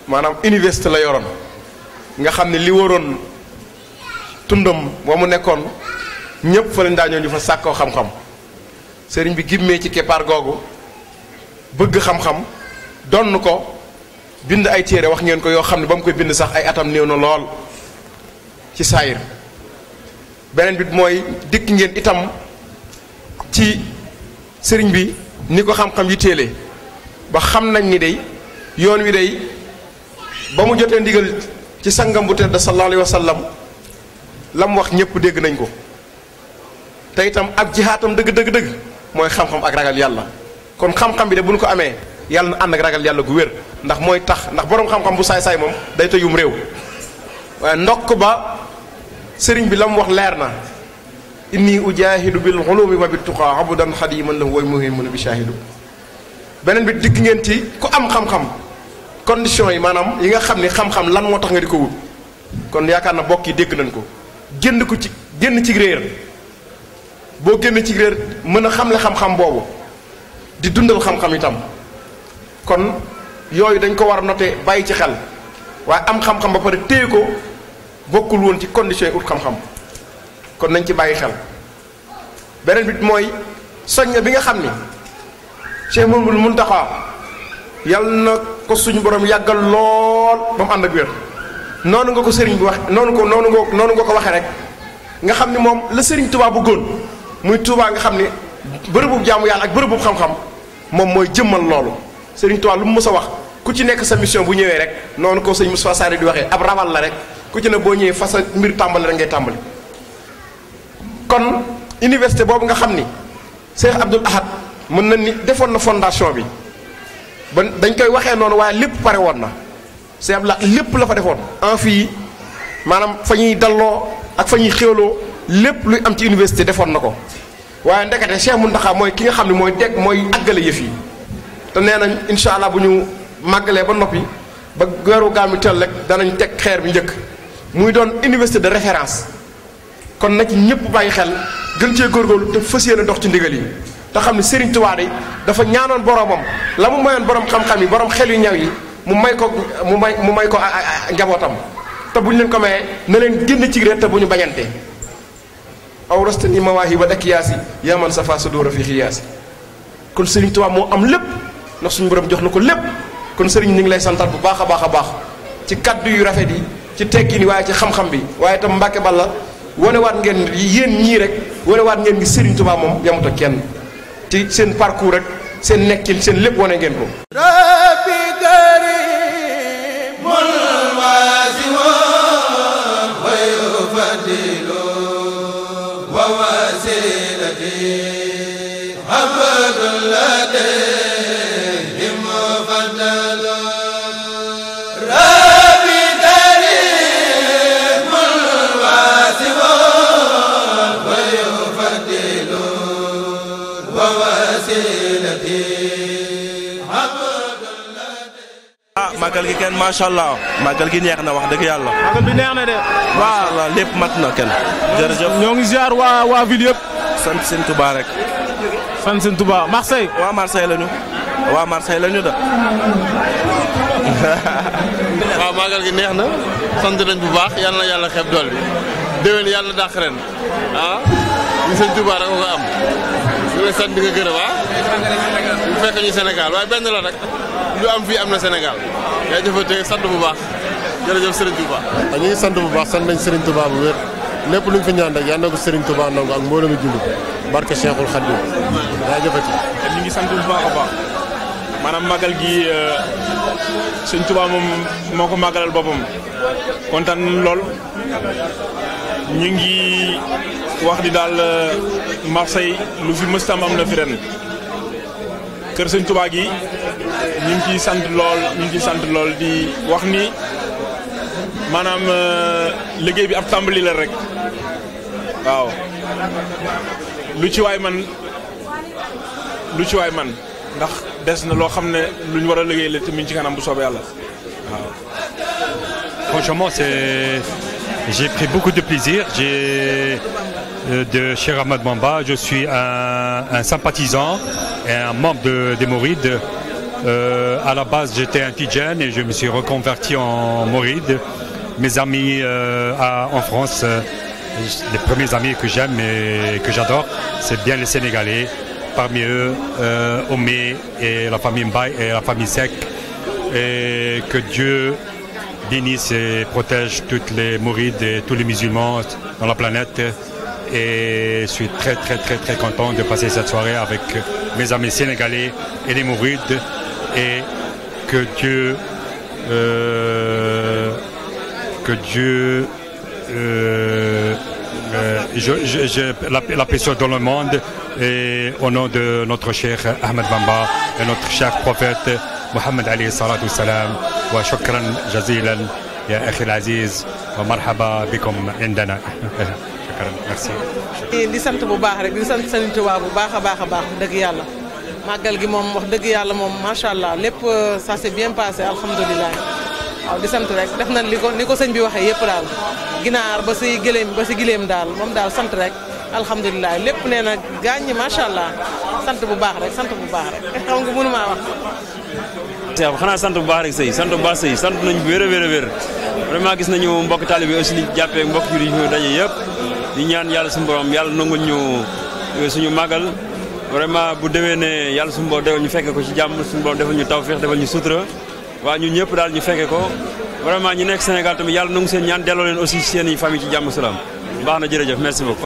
maanaam université la yoroon nga xam ne li waroon tundam wa mu nekkoon ñëpp fa lañ daa ñëw ñu fa sàkkoo xam-xam sëriñ bi gimmee ci keppaar googu bëgg xam-xam donn ko bind ay téere wax ngeen ko yoo xam ne ba mu koy bind sax ay atam néew na lool ci saayir beneen bi mooy dikk ngeen itam ci sëriñ bi ni ko xam-xam yi téele ba xam nañ ni day yoon wi day ba mu jotee ndigal ci sangam bu tedd sallallahu alayhi wa sallam lam wax ñëpp dégg nañ ko te itam ak jihaatam dëgg mooy xam-xam ak ragal yàlla kon xam-xam bi de bu ñu ko amee yàlla na ànd ak ragal yàlla gu wér ndax mooy tax ndax boroom xam-xam bu saay-saay moom day tëyum réew waaye ndokk ba sëriñ bi la mu wax leer na inni ujahidu bil ulumi wa bit tuqa abudan xadiman lahu wa muhimun bi shahidu beneen bi dikk ngeen ci ku am xam-xam condition yi maanaam yi nga xam ni xam-xam lan moo tax nga di ko wut kon yaakaar na bokk yi dégg nañ ko génn ci réer boo génn ci réer mën a xamle xam-xam boobu di dundal xam-xam itam kon yooyu dañ ko war a noter bàyyi ci xel waaye am xam-xam ba pare téye ko bokkul woon ci condition yi ut xam-xam kon nañ ci bàyyi xel beneen bi mooy soñña bi nga xam ni Cheikh Mouhamadoul Mountakha yàlla na ko suñu borom yàggal lool ba mu ànd ak wér noonu nga ko sëriñ bi wax noonu nga ko waxee rek nga xam ni moom la sëriñ Touba bëggoon muy Touba nga xam ni bërëbu jaamu yàlla ak bërëbu xam-xam moom mooy jëmmal loolu sëriñ Touba lu mu mës a wax ku ci nekk sa mission bu ñëwee rek noonu ko sëñ Moustapha Sarr di waxee ab rabal la rek ku ci ne boo ñëwee fa sa mbir tàmbali rek ngay tàmbali kon université boobu nga xam ni Cheikh Abdoul Ahad mën na ni defoon na fondation bi ba dañ koy waxee noonu waaye lépp pare woon na Cheikh Abdoul Ahad lépp la fa defoon en fii maanaam fa ñuy dalloo ak fa ñuy xéwloo lépp luy am ci université defoon na ko waaye ndekete Cheikh Mountakha mooy ki nga xam ne mooy àggale yëf yi te nee nañ incha allah bu ñu màggalee ba noppi ba weeru gaal mi teel rek danañ teg xeer bi njëkk muy doon université de référence kon na ci ñëpp bàyyi xel gën cee góorgóorlu te fas yéene dox ci ndigal yi te xam ne Serigne Touba de dafa ñaanoon boromam la mu mayoon borom xam-xam yi borom xel yu ñaw yi mu may ko njabootam te bu ñu leen ko mayee na leen génn ci réer te bu ñu bañante aw rastani mawaahiba dakiyaasi yaa man safa sudura fi xiyaasi kon Serigne Touba moo am lépp ndax suñu borom jox na ko lépp kon Serigne ñu ngi lay santal bu baax a baax ci kaddu yu rafet yi ci teggin waaye ci xam-xam bi waaye itam Mbàkke Balla wanewaat ngeen yéen ñii rek wanewaat ngeen ngi Serigne Touba moom yamut ak kenn ci seen parcours rek seen nekkin seen lépp wane ngeen ko. màggal gi kenn macha allah màggal gi neex na wax dëgg yàlla. màggal bi neex na de. waaw macha allah lépp mat na kenn. jërëjëf ñoo ngi ziar waa ville yëpp. sant seen Touba rek. sant seen Touba Marseille. waa Marseille lañu. waa Marseille lañu da. waaw màggal gi neex na sant nañ bu baax yal na yàlla xeeb dool bi déwén yàlla dàq ren ah ñu sëñ Touba rek ko am ñu lay sant di nga gërëm bu fekk ñu Sénégal waaye benn la rek lu am fii am na Sénégal yaa jëfatee sant bu baax jërëjëf Serigne Touba. ñu ngi sant bu baax sant nañ Serigne Touba bu wér lépp luñ fi ñaan rek yal na ko Serigne Touba nangu ak mbooloo mi jullit barke Cheikhul Khadim yaa jëfati. ñu ngi sant bu baax a baax maanaam màggal gi sëñ Touba moom moo ko màggalal boppam kontaan lool ñu ngi wax di daal Marseille lu fi mëstam am na fi ren kër sëñ Touba gi ñu ngi ciy sant lool di wax ni maanaam liggéey bi ab tàmbali la rek waaw lu ci waay man ndax des na loo xam ne lu ñu war a liggéey la te mi ngi ci kanam bu soobee yàlla waaw. Franchement, j'ai pris beaucoup de plaisir. De Cheikh Ahmed Bamba, je suis un sympathisant et un membre des Mourides. À la base, j'étais un Tidjane et je me suis reconverti en Mouride. Mes amis en France, les premiers amis que j'aime et que j'adore, c'est bien les Sénégalais. Parmi eux, Omé et la famille Mbaye et la famille Seck. Et que Dieu bénisse et protège toutes les Mourides et tous les musulmans dans la planète. Et je suis très content de passer cette soirée avec mes amis sénégalais et les Mourides. Et que Dieu la paix soit dans le monde et au nom de notre Cheikh Ahmed Bamba et notre cher prophète Mohammed alayhi salatu wassalam wa shukran jazilan ya akhi al-aziz wa marhaba bikum indana shukran merci. di sant bu baax rek di sant Serigne Touba bu baax a baax dëgg yàlla màggal gi moom wax dëgg yàlla moom macha allah lépp ça s'est bien passé alhamdulilah waaw di sant rek def nañ ni ko sëñ bi waxee yëpp daal ginaar ba si gileem daal moom daal sant rek alhamdulilah lépp nee na gaañ macha allah sant bu baax rek xam nga mënu maa wax. xanaa sant bu baax rek sant bu baax sant nañu bu wér a wér vraiment gis nañu mbokk taalibe bi aussi ni jàppee mbokk jullit yi daje yëpp di ñaan yàlla suñu borom yàlla nangul ñu suñu màggal vraiment bu déwénee yàlla suñu borom defal ñu fekke ko ci jàmm suñu borom defal ñu tawfeex defal ñu sutura waa ñun ñëpp daal ñu fekke ko vraiment ñu nekk Sénégal tamit yàlla nangu seen ñaan delloo leen aussi seen i famille ci jàmm salaam baax na jërëjëf merci beaucoup.